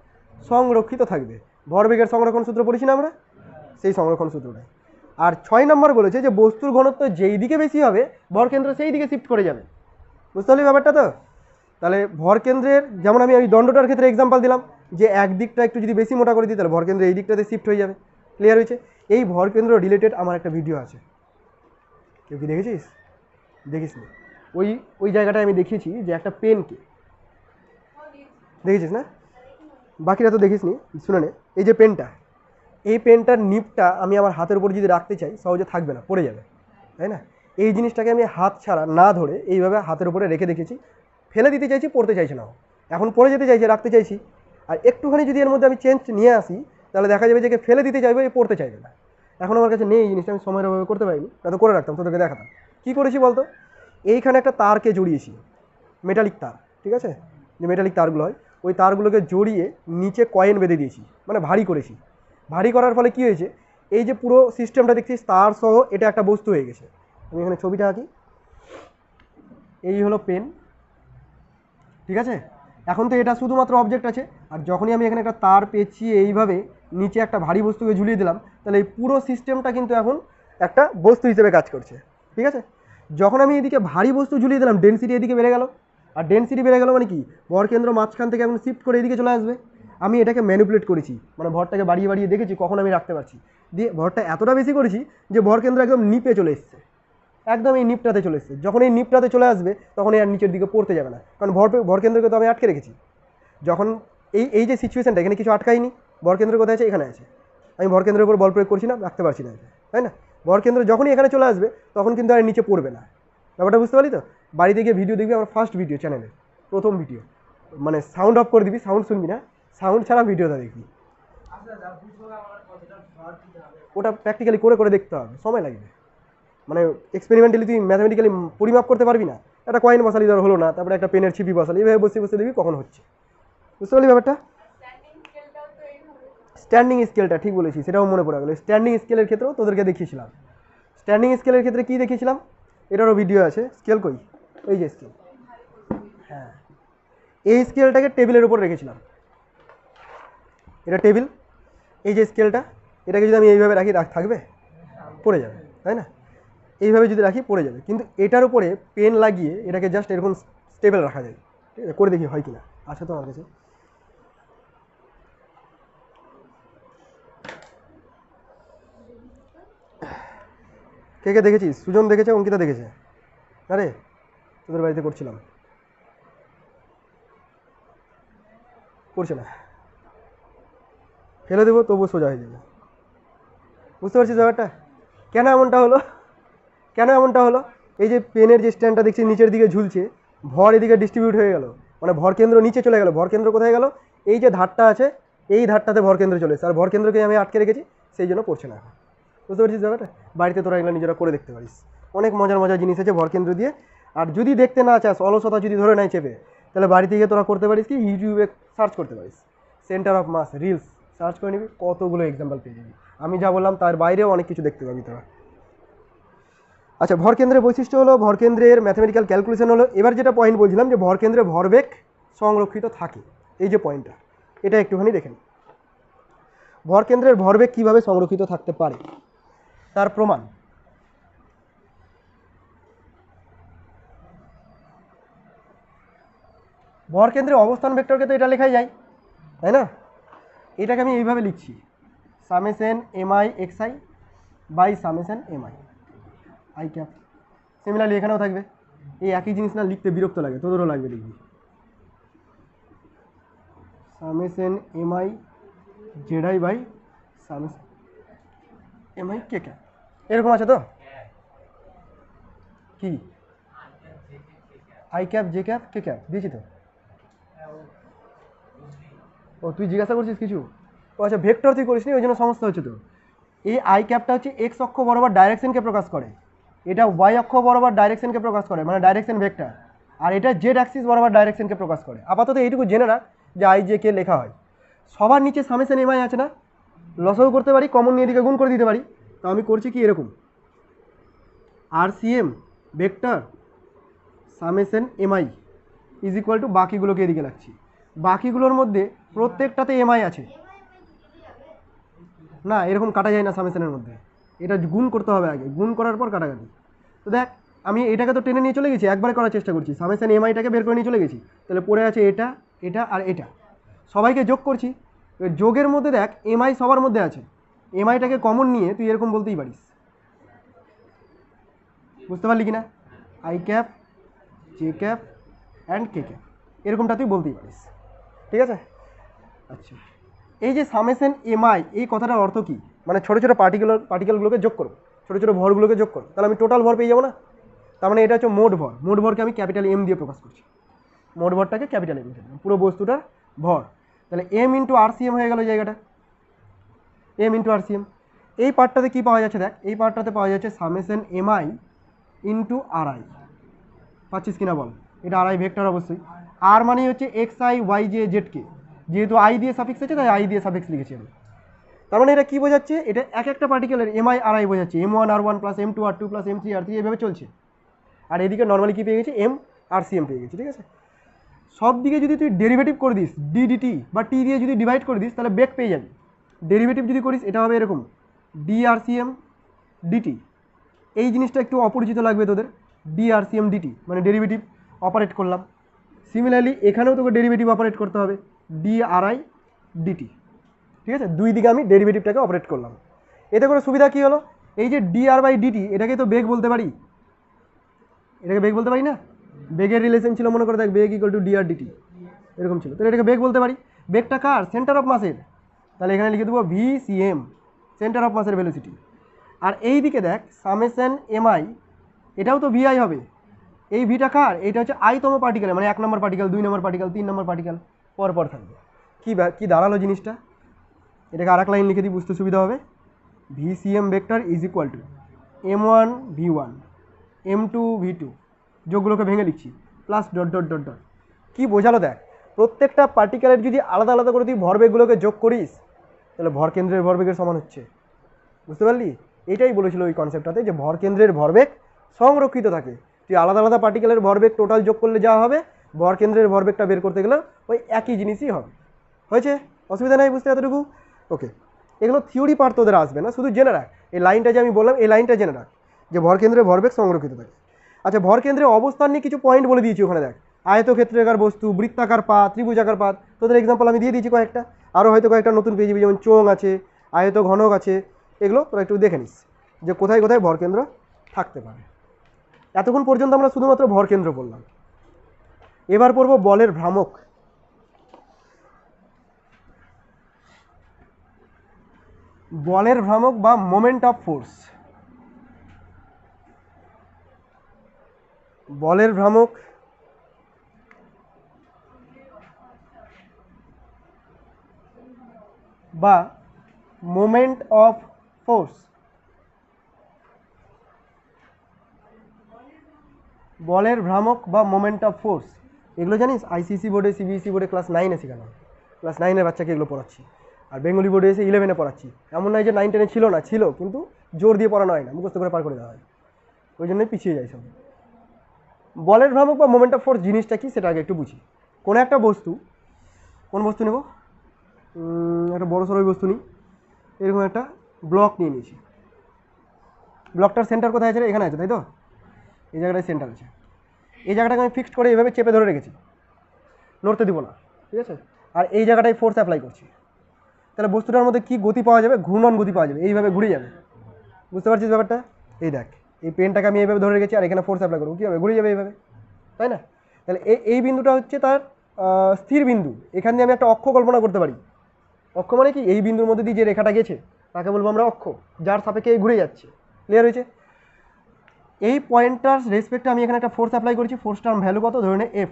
সংরক্ষিত থাকবে। ভরবেগের সংরক্ষণ সূত্র পড়েছি না আমরা, সেই সংরক্ষণ সূত্রটাই। আর 6 নম্বর বলেছে যে বস্তুর ঘনত্ব যেই দিকে বেশি হবে ভরকেন্দ্র সেই দিকে শিফট করে যাবে। বুঝতে পারলি ব্যাপারটা তো? তাহলে ভরকেন্দ্রের, যেমন আমি ওই দণ্ডটার ক্ষেত্রে এক্সাম্পল দিলাম যে একদিকটা একটু যদি বেশি মোটা করে দিই তাহলে ভরকেন্দ্র এই দিকটাতে শিফট হয়ে যাবে। ক্লিয়ার হয়েছে? এই ভরকেন্দ্র রিলেটেড আমার একটা ভিডিও আছে, কেউ কি দেখেছিস? দেখিস নি? ওই জায়গাটায় আমি দেখিয়েছি যে একটা পেনকে, দেখেছিস না? বাকিরা তো দেখিস নি, শুনে নে। এই যে পেনটা, এই পেনটার নিপটা আমি আমার হাতের উপর যদি রাখতে চাই সহজে থাকবে না, পড়ে যাবে, তাই না? এই জিনিসটাকে আমি হাত ছাড়া না ধরে এইভাবে হাতের উপরে রেখে দেখেছি, ফেলে দিতে চাইছি, পড়তে চাইছে না, এখন পড়ে যেতে চাইছে, রাখতে চাইছি। আর একটুখানি যদি এর মধ্যে আমি চেঞ্জ নিয়ে আসি তাহলে দেখা যাবে যে ফেলে দিতে চাইবে, এই পড়তে চাইবে না। এখন আমার কাছে নেই এই জিনিসটা, আমি সময়ের অভাবে করতে পারিনি, তা তো করে রাখতাম, তোদেরকে দেখাতাম। কী করেছি বলতো? এইখানে একটা তারকে জড়িয়েছি, মেটালিক তার, ঠিক আছে, যে মেটালিক তারগুলো হয়, ওই তারগুলোকে জড়িয়ে নিচে কয়েন বেঁধে দিয়েছি, মানে ভারী করেছি। ভারী করার ফলে কী হয়েছে, এই যে পুরো সিস্টেমটা দেখছিস তার সহ এটা একটা বস্তু হয়ে গেছে। আমি এখানে ছবিটা আঁকি, এই হলো পেন, ঠিক আছে? এখন তো এটা শুধুমাত্র অবজেক্ট আছে, আর যখনই আমি এখানে একটা তার পেঁচিয়ে এইভাবে নিচে একটা ভারী বস্তুকে ঝুলিয়ে দিলাম তাহলে এই পুরো সিস্টেমটা কিন্তু এখন একটা বস্তু হিসেবে কাজ করছে, ঠিক আছে? যখন আমি এদিকে ভারী বস্তু ঝুলিয়ে দিলাম ডেনসিটি এদিকে বেড়ে গেল, আর ডেনসিটি বেড়ে গেল মানে কি, ভরকেন্দ্র মাঝখান থেকে এখন শিফট করে এদিকে চলে আসবে। আমি এটাকে ম্যানিপুলেট করেছি, মানে ভরটাকে বাড়িয়ে বাড়িয়ে দেখেছি কখন আমি রাখতে পারছি, দিয়ে ভরটা এতটা বেশি করেছি যে ভরকেন্দ্র একদম নিপে চলে এসছে, একদম এই নিপটাতে চলে এসছে। যখন এই নিপটাতে চলে আসবে তখন এই আর নিচের দিকে পড়তে যাবে না, কারণ ভরকেন্দ্রকে তো আমি আটকে রেখেছি। যখন এই যে সিচুয়েশনটা, এখানে কিছু আটকায়নি, ভরকেন্দ্র কোথায় আছে, এখানে আছে, আমি ভরকেন্দ্রের উপর বল প্রয়োগ করছি না, রাখতে পারছি না, তাই না? ভরকেন্দ্র যখনই এখানে চলে আসবে তখন কিন্তু আর নিচে পড়বে না। ব্যাপারটা বুঝতে পারলি তো? বাড়িতে গিয়ে ভিডিও দেখবি, আমার ফার্স্ট ভিডিও চ্যানেলের প্রথম ভিডিও, মানে সাউন্ড অফ করে দিবি, সাউন্ড শুনবি না, সাউন্ড ছাড়া ভিডিওটা দেখবি। ওটা প্র্যাকটিক্যালি করে করে দেখতে হবে, সময় লাগবে, মানে এক্সপেরিমেন্টালি তুই ম্যাথামেটিক্যালি পরিমাপ করতে পারবি না। একটা কয়েন বসালি ধর হলো না, তারপরে একটা পেনের ছিপি বসালি, এইভাবে বসে বসে দেখবি কখন হচ্ছে। বুঝতে পারলি ব্যাপারটা? স্ট্যান্ডিং স্কেলটা ঠিক বলেছি, সেটাও মনে পড়ে গেলো। স্ট্যান্ডিং স্কেলের ক্ষেত্রেও তোদেরকে দেখিয়েছিলাম। স্ট্যান্ডিং স্কেলের ক্ষেত্রে কী দেখিয়েছিলাম, এটারও ভিডিও আছে। স্কেল কই, এই যে স্কেল, হ্যাঁ, এই স্কেলটাকে টেবিলের উপর রেখেছিলাম, এটা টেবিল, এই যে স্কেলটা, এটাকে যদি আমি এইভাবে রাখি থাকবে, পড়ে যাবে, তাই না? এইভাবে যদি রাখি পড়ে যাবে, কিন্তু এটার উপরে পেন লাগিয়ে এটাকে জাস্ট এরকম স্টেবল রাখা যায়। ঠিক আছে, করে দেখি হয় কিনা। আচ্ছা, তো আমার কাছে কে কে দেখেছিস? সুজন দেখেছে, অঙ্কিতা দেখেছে? আরে তোদের বাড়িতে করছিলাম, করছে না, ফেলে দেবো তবুও সোজা হয়ে যাবে। বুঝতে পারছিস ব্যাপারটা? কেন এমনটা হলো, কেন এমনটা হলো? এই যে পেনের যে স্ট্যান্ডটা দেখছি নিচের দিকে ঝুলছে, ভর এদিকে ডিস্ট্রিবিউট হয়ে গেল, মানে ভরকেন্দ্র নিচে চলে গেল। ভরকেন্দ্র কোথায় গেল? এই যে ধারটা আছে এই ধারটাতে ভরকেন্দ্র চলে এসেছে, আর ভরকেন্দ্রকে আমি আটকে রেখেছি, সেই জন্য পড়ছে না। বুঝতে পারছিস ব্যাপারটা? বাড়িতে তোরা এগুলো নিজেরা করে দেখতে পারিস, অনেক মজার মজার জিনিস আছে ভরকেন্দ্র দিয়ে। আর যদি দেখতে না চাস, অলসতা যদি ধরে নাই চেপে, তাহলে বাড়িতে গিয়ে তোরা করতে পারিস কি, ইউটিউবে সার্চ করতে পারিস, centre of mass reels search করে নিবি, কতগুলো এক্সাম্পল পেয়ে যাবি। আমি যা বললাম তার বাইরেও অনেক কিছু দেখতে পাবি তোরা। আচ্ছা, ভরকেন্দ্রের বৈশিষ্ট্য হলো, ভরকেন্দ্রের ম্যাথমেটিক্যাল ক্যালকুলেশন হলো। এবার যেটা পয়েন্ট বলছিলাম যে ভরকেন্দ্রে ভরবেগ সংরক্ষিত থাকে, এই যে পয়েন্টটা, এটা একটুখানি দেখেন। ভরকেন্দ্রের ভরবেগ কিভাবে সংরক্ষিত থাকতে পারে তার প্রমাণ। ভরকেন্দ্রের অবস্থান ভেক্টরকে তো এটা লেখাই যায়, তাই না? এটাকে আমি এইভাবে লিখছি, summation MI XI by summation MI I cap. Similarly এখানেও থাকবে, এই একই জিনিস না লিখতে বিরক্ত লাগে, তোদেরও লাগবে, লিখবি summation MI ZI by summation MI K cap, এরকম আছে তো? কি I cap J cap K cap দিয়েছি তো। ও তুই জিজ্ঞাসা করছিস কিছু? ও আচ্ছা, ভেক্টর তুই করিস নি, ওই জন্য সমস্যা হচ্ছে তো। এই আই ক্যাপটা হচ্ছে এক্স অক্ষ বরাবর ডাইরেকশনকে প্রকাশ করে, এটা ওয়াই অক্ষ বরাবর ডাইরেকশনকে প্রকাশ করে, মানে ডাইরেকশন ভেক্টর। আর এটা জেড অ্যাক্সিস বরাবর ডাইরেকশনকে প্রকাশ করে। আপাতত এইটুকু জেনে রাখ যে আই জে কে লেখা হয়। সবার নিচে সামেশন এমআই আছে না, লসাগু করতে পারি, কমন নিয়ে দিকে গুণ করে দিতে পারি। তো আমি করছি কি এরকম, আর C M vector summation MI is equal to বাকিগুলোকে এদিকে রাখছি। বাকিগুলোর মধ্যে প্রত্যেকটাতে এমআই আছে না, এরকম কাটা যায় না সামেশনের মধ্যে, এটা গুণ করতে হবে আগে, গুণ করার পর কাটাকাটি। তো দেখ আমি এটাকে তো টেনে নিয়ে চলে গেছি, একবারে করার চেষ্টা করছি, সামেশন এমআইটাকে বের করে নিয়ে চলে গেছি, তাহলে পড়ে আছে এটা এটা আর এটা, সবাইকে যোগ করছি। যোগের মধ্যে দেখ এমআই সবার মধ্যে আছে, এমআইটাকে কমন নিয়ে তুই এরকম বলতেই পারিস, বুঝতে পারলি কি না, I cap J cap and K cap, এরকমটা তুই বলতেই পারিস, ঠিক আছে। আচ্ছা, এই যে সামেশন এমআই, এই কথাটার অর্থ কী, মানে ছোটো ছোটো পার্টিকেলগুলোকে যোগ করো, ছোটো ছোটো ভরগুলোকে যোগ করো, তাহলে আমি টোটাল ভর পেয়ে যাবো না। তার মানে এটা হচ্ছে মোট ভর, মোট ভরকে আমি ক্যাপিটাল এম দিয়ে প্রকাশ করছি, মোট ভরটাকে ক্যাপিটাল এম, পুরো বস্তুটার ভর। তাহলে এম ইন্টু আর সি এম হয়ে গেল জায়গাটা, এম ইন্টু আর সি এম। এই পার্টটাতে কী পাওয়া যাচ্ছে দেখ, এই পার্টটাতে পাওয়া যাচ্ছে summation MI into R I, পাচ্ছিস কিনা বল, এটা আর আই ভেক্টর অবশ্যই, আর মানে হচ্ছে X I Y J Z K, যেহেতু আই দিয়ে সাফিক্স আছে তাই আই দিয়ে সাফিক্স লিখেছি আমি। তার মানে এটা কী বোঝাচ্ছে, এটা এক একটা পার্টিকেলের এমআই আর আই বোঝাচ্ছে, এম ওয়ান আর ওয়ান প্লাস এম টু আর টু প্লাস এম থ্রি আর থ্রি, এভাবে চলছে। আর এদিকে নর্মালি কী পেয়ে গেছি, এম আর সি এম পেয়ে গেছি, ঠিক আছে। সব দিকে যদি তুই ডেরিভেটিভ করে দিস, ডি ডিটি বা টি দিয়ে যদি ডিভাইড করে দিস, তাহলে বেগ পেয়ে যাবি। ডেরিভেটিভ যদি করিস এটা হবে এরকম, ডি আর সি এম ডিটি, এই জিনিসটা একটু অপরিচিত লাগবে তোদের, ডি আর সি এম ডিটি মানে ডেরিভেটিভ অপারেট করলাম। সিমিলারলি এখানেও তোকে ডেরিভেটিভ অপারেট করতে হবে, ডি আর আই ডিটি, ঠিক আছে। দুই দিকে আমি ডেরিভেটিভটাকে অপারেট করলাম। এতে করে সুবিধা কী হলো, এই যে ডি আর বাই ডিটি, এটাকে তো বেগ বলতে পারি, এটাকে বেগ বলতে পারি না, বেগের রিলেশন ছিল মনে করে দেখ, বেগ equal to D R DT এরকম ছিল, তাহলে এটাকে বেগ বলতে পারি। বেগটা কার, সেন্টার অফ মাসের, তাহলে এখানে লিখে দেবো V C M, centre of মাসের ভেলোসিটি। আর এই দিকে দেখ সামেশন এমআই, এটাও তো ভিআই হবে, এই ভিটা কার, এটা হচ্ছে আইতম পার্টিকেল, মানে 1 নম্বর পার্টিকেল, 2 নম্বর পার্টিকেল, 3 নম্বর পার্টিকেল পর পর থাকবে। কী দাঁড়ালো জিনিসটা, এটাকে আর এক লাইন লিখে দিই বুঝতে সুবিধা হবে, V C M vector is equal to M one V one M two V two, যোগগুলোকে ভেঙে লিখছি, plus dot dot dot dot. কী বোঝালো দেখ, প্রত্যেকটা পার্টিকেলের যদি আলাদা আলাদা করে তুই ভরবেগগুলোকে যোগ করিস, তাহলে ভর কেন্দ্রের ভরবেগের সমান হচ্ছে, বুঝতে পারলি। এটাই বলেছিল ওই কনসেপ্টটাতে, যে ভর কেন্দ্রের ভরবেগ সংরক্ষিত থাকে, তুই আলাদা আলাদা পার্টিকেলের ভরবেগ টোটাল যোগ করলে যা হবে, ভর কেন্দ্রের ভরবেগটা বের করতে গেলে ওই একই জিনিসই হবে। হয়েছে, অসুবিধা নেই বুঝতে এতটুকু, ওকে। এগুলো থিওরি পার্ট তোদের আসবে না, শুধু জেনে রাখ এই লাইনটা যে আমি বললাম, এই লাইনটা জেনে রাখ যে ভর কেন্দ্রের ভরবেগ সংরক্ষিত থাকে। আচ্ছা, ভর কেন্দ্রের অবস্থান নিয়ে কিছু পয়েন্ট বলে দিয়েছি ওখানে, দেখ আয়তক্ষেত্রাকার বস্তু, বৃত্তাকার পাত, ত্রিভুজাকার পাত, তোদের এক্সাম্পল আমি দিয়ে দিয়েছি কয়েকটা, আরও হয়তো কয়েকটা নতুন পেয়ে যাবি, যেমন চোঙ আছে, আয়ত ঘনক আছে, এগুলো তোরা একটু দেখে নিস যে কোথায় কোথায় ভরকেন্দ্র থাকতে পারে। এতক্ষণ পর্যন্ত আমরা শুধুমাত্র ভরকেন্দ্র বললাম, এবার পড়ব বলের ভ্রামক। বলের ভ্রামক বা মোমেন্ট অফ ফোর্স, বলের ভ্রামক বা মোমেন্ট অফ ফোর্স, বলের ভ্রামক বা মোমেন্ট অফ ফোর্স, এগুলো জানিস আইসিসি বোর্ডে, সিবিএসসি বোর্ডে ক্লাস 9-এ শেখানো, ক্লাস 9-এর বাচ্চাকে এগুলো পড়াচ্ছি, আর বেঙ্গলি বোর্ডে এসে 11-এ পড়াচ্ছি। এমন নয় যে 9-10-এ ছিল না, ছিল, কিন্তু জোর দিয়ে পড়ানো হয় না, মুখস্থ করে পার করে দেওয়া হয়, ওই জন্যই পিছিয়ে যায় সব। বলের ভ্রামক বা মোমেন্ট অফ ফোর্স জিনিসটা কি সেটা আগে একটু বুঝি। কোনো একটা বস্তু, কোন বস্তু নেব, একটা বড় সড়ো বস্তু নিই, এরকম একটা ব্লক নিয়ে নিয়েছি, ব্লকটার সেন্টার কোথায় আছে, এখানে আছে তাই তো, এই জায়গাটায় সেন্টার আছে, এই জায়গাটাকে আমি ফিক্সড করে এইভাবে চেপে ধরে রেখেছি, নড়তে দিব না, ঠিক আছে। আর এই জায়গাটায় ফোর্স অ্যাপ্লাই করছি, তাহলে বস্তুটার মধ্যে কি গতি পাওয়া যাবে, ঘূর্ণন গতি পাওয়া যাবে, এইভাবে ঘুরে যাবে, বুঝতে পারছিস ব্যাপারটা। এই দেখ এই পেনটাকে আমি এইভাবে ধরে রেখেছি, আর এখানে ফোর্স অ্যাপ্লাই করবো, কী হবে, ঘুরে যাবে এইভাবে, তাই না। তাহলে এই বিন্দুটা হচ্ছে তার স্থির বিন্দু, এখান দিয়ে আমি একটা অক্ষ কল্পনা করতে পারি। অক্ষ মানে কি, এই বিন্দুর মধ্যে দিয়ে যে রেখাটা গেছে তাকে বলবো আমরা অক্ষ, যার সাপেক্ষে ঘুরে যাচ্ছে, ক্লিয়ার হয়েছে। এই পয়েন্টটার রেসপেক্টে আমি এখানে একটা ফোর্স অ্যাপ্লাই করছি, ফোর্সটার ভ্যালু কত, ধরে নে এফ,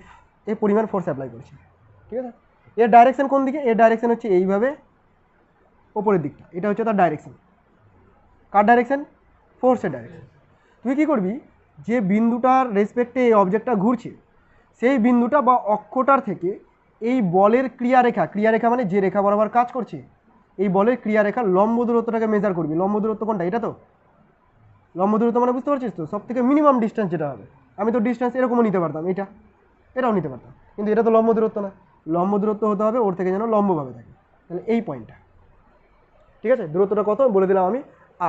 এই পরিমাণ ফোর্স অ্যাপ্লাই করছি, ঠিক আছে। এর ডাইরেকশন কোন দিকে, এর ডাইরেকশন হচ্ছে এইভাবে ওপরের দিকটা, এটা হচ্ছে তার ডাইরেকশন। কার ডাইরেকশন? ফোর্সের ডাইরেকশন। তুই কী করবি, যে বিন্দুটার রেসপেক্টে এই অবজেক্টটা ঘুরছে সেই বিন্দুটা বা অক্ষটার থেকে এই বলের ক্রিয়ারেখা মানে যে রেখা বরাবর কাজ করছে, এই বলের ক্রিয়ারেখার লম্ব দূরত্বটাকে মেজার করবি। লম্ব দূরত্ব কোনটা, এটা তো লম্ব দূরত্ব মানে বুঝতে পারছিস তো, সব থেকে মিনিমাম ডিস্টেন্স যেটা হবে। আমি তো ডিস্টেন্স এরকমও নিতে পারতাম, এটাও নিতে পারতাম, কিন্তু এটা তো লম্ব দূরত্ব না। লম্ব দূরত্ব হতে হবে ওর থেকে যেন লম্বভাবে থাকে, তাহলে এই পয়েন্টটা, ঠিক আছে। দূরত্বটা কত বলে দিলাম আমি,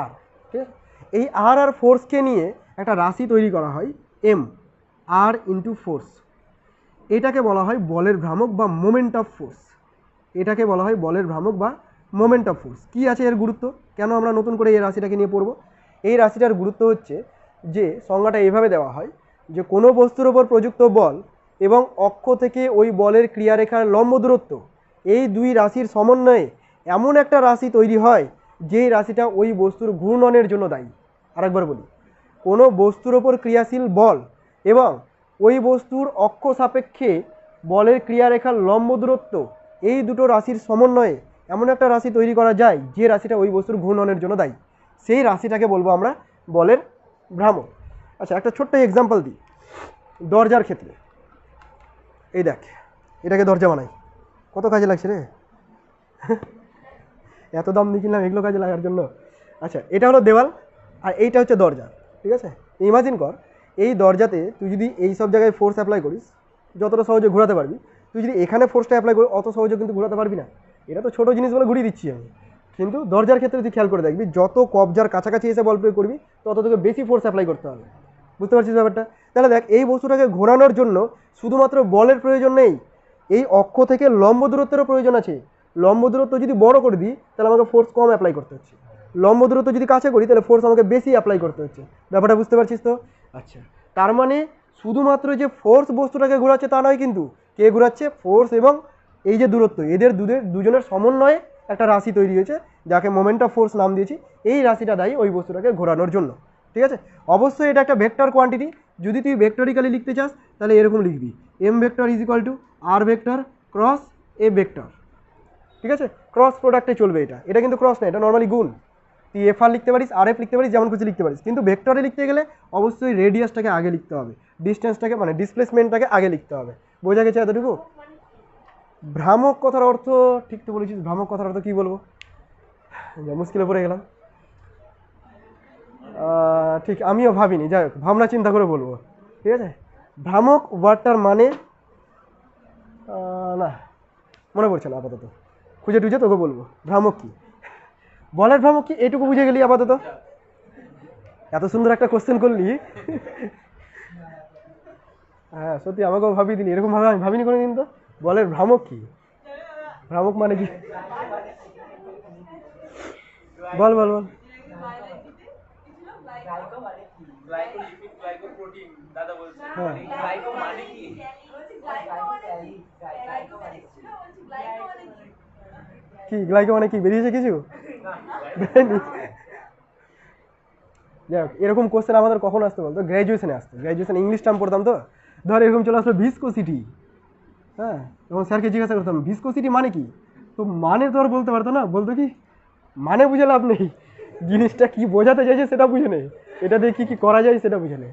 আর, ঠিক আছে। এই আর ফোর্সকে নিয়ে একটা রাশি তৈরি করা হয় এম, আর ইন্টু ফোর্স। এটাকে বলা হয় বলের ভ্রামক বা মোমেন্ট অফ ফোর্স। এটাকে বলা হয় বলের ভ্রামক বা মোমেন্ট অফ ফোর্স। কী আছে এর গুরুত্ব, কেন আমরা নতুন করে এই রাশিটাকে নিয়ে পড়ব? এই রাশিটার গুরুত্ব হচ্ছে যে সংজ্ঞাটা এইভাবে দেওয়া হয় যে কোনো বস্তুর ওপর প্রযুক্ত বল এবং অক্ষ থেকে ওই বলের ক্রিয়ারেখার লম্ব দূরত্ব, এই দুই রাশির সমন্বয়ে এমন একটা রাশি তৈরি হয় যেই রাশিটা ওই বস্তুর ঘূর্ণনের জন্য দায়ী। আরেকবার বলি, কোনো বস্তুর ওপর ক্রিয়াশীল বল এবং ওই বস্তুর অক্ষ সাপেক্ষে বলের ক্রিয়ারেখার লম্ব দূরত্ব, এই দুটো রাশির সমন্বয়ে এমন একটা রাশি তৈরি করা যায় যে রাশিটা ওই বস্তুর ঘূর্ণনের জন্য দায়ী। সেই রাশিটাকে বলবো আমরা বলের ভ্রামক। আচ্ছা, একটা ছোট্ট এক্সাম্পল দিই দরজার ক্ষেত্রে। এই দেখ, এটাকে দরজা বানাই, কত কাজে লাগছে রে এত দাম দিয়ে কিনলাম এগুলো কাজে লাগার জন্য। আচ্ছা, এটা হলো দেওয়াল আর এইটা হচ্ছে দরজা, ঠিক আছে। ইমাজিন কর এই দরজাতে তুই যদি এই সব জায়গায় ফোর্স অ্যাপ্লাই করিস, যতটা সহজে ঘোরাতে পারবি, তুই যদি এখানে ফোর্সটা অ্যাপ্লাই করিস অত সহজে কিন্তু ঘোরাতে পারবি না। এটা তো ছোটো জিনিস বলে ঘুরিয়ে দিচ্ছি আমি, কিন্তু দরজার ক্ষেত্রে তুই খেয়াল করে দেখবি যত কবজার কাছাকাছি এসে বল প্রয়োগ করবি তত তোকে বেশি ফোর্স অ্যাপ্লাই করতে হবে। বুঝতে পারছিস ব্যাপারটা? তাহলে দেখ, এই বস্তুটাকে ঘোরানোর জন্য শুধুমাত্র বলের প্রয়োজন নেই, এই অক্ষ থেকে লম্ব দূরত্বেরও প্রয়োজন আছে। লম্ব দূরত্ব যদি বড় করে দিই তাহলে আমাকে ফোর্স কম অ্যাপ্লাই করতে হচ্ছে, লম্ব দূরত্ব যদি কাছে করি তাহলে ফোর্স আমাকে বেশি অ্যাপ্লাই করতে হচ্ছে। ব্যাপারটা বুঝতে পারছিস তো? আচ্ছা, তার মানে শুধুমাত্র যে ফোর্স বস্তুটাকে ঘোরাচ্ছে তা নয়, কিন্তু কে ঘোরাচ্ছে? ফোর্স এবং এই যে দূরত্ব, এদের দুজনের সমন্বয়ে একটা রাশি তৈরি হয়েছে যাকে মোমেন্ট অফ ফোর্স নাম দিয়েছি। এই রাশিটা দায়ী ওই বস্তুটাকে ঘোরানোর জন্য, ঠিক আছে। অবশ্যই এটা একটা ভেক্টর কোয়ান্টিটি। যদি তুই ভেক্টরিক্যালি লিখতে চাস তাহলে এরকম লিখবি, M vector is equal to R vector cross A vector, ঠিক আছে। ক্রস প্রোডাক্টে চলবে, এটা কিন্তু ক্রস না, এটা নর্মালি গুণ। তুই এফ আর লিখতে পারিস, আর এফ লিখতে পারিস, যেমন কিছু লিখতে পারিস, কিন্তু ভেক্টরে লিখতে গেলে অবশ্যই রেডিয়াসটাকে আগে লিখতে হবে, ডিস্টেন্সটাকে মানে ডিসপ্লেসমেন্টটাকে আগে লিখতে হবে। বোঝা গেছে এতটুকু? ভ্রামক কথার অর্থ ঠিক তো বলেছিস, ভ্রামক কথার অর্থ কী বলবো, মুশকিলে পড়ে গেলাম। ঠিক আমিও ভাবিনি, যাই হোক ভাবনা চিন্তা করে বলবো, ঠিক আছে। ভ্রামক ওয়ার্ডটার মানে না মনে পড়ছে না আপাতত, খুঁজে টুজে তোকে বলবো ভ্রামক কি, বলের ভ্রামক কি, এটুকু বুঝে গেলি আপাতত। এত সুন্দর একটা কোশ্চেন করলি হ্যাঁ সত্যি আমাকেও ভাবিয়ে দিলি, এরকম ভাবে আমি ভাবিনি কোনো দিন তো। বলের ভ্রামক কি, ভ্রামক মানে কি, বল বল বল। হ্যাঁ কি গ্লাইকো মানে কি, বেরিয়েছে কিছু? যাই হোক, এরকম কোশ্চেন আমাদের কখন আসতো বলতো? গ্র্যাজুয়েশনে আসতো। গ্র্যাজুয়েশন ইংলিশ টার্ম পড়তাম তো, ধর এরকম চলে আসলো ভিসকোসিটি। হ্যাঁ, তখন স্যারকে জিজ্ঞাসা করতাম ভিসকোসিটি মানে কি, তো মানে তো আর বলতে পারতো না, বলতো কি মানে বুঝে লাভ নেই, জিনিসটা কি বোঝাতে চাইছে সেটা বুঝে নেই, এটা দিয়ে কী করা যায় সেটা বুঝে নেই।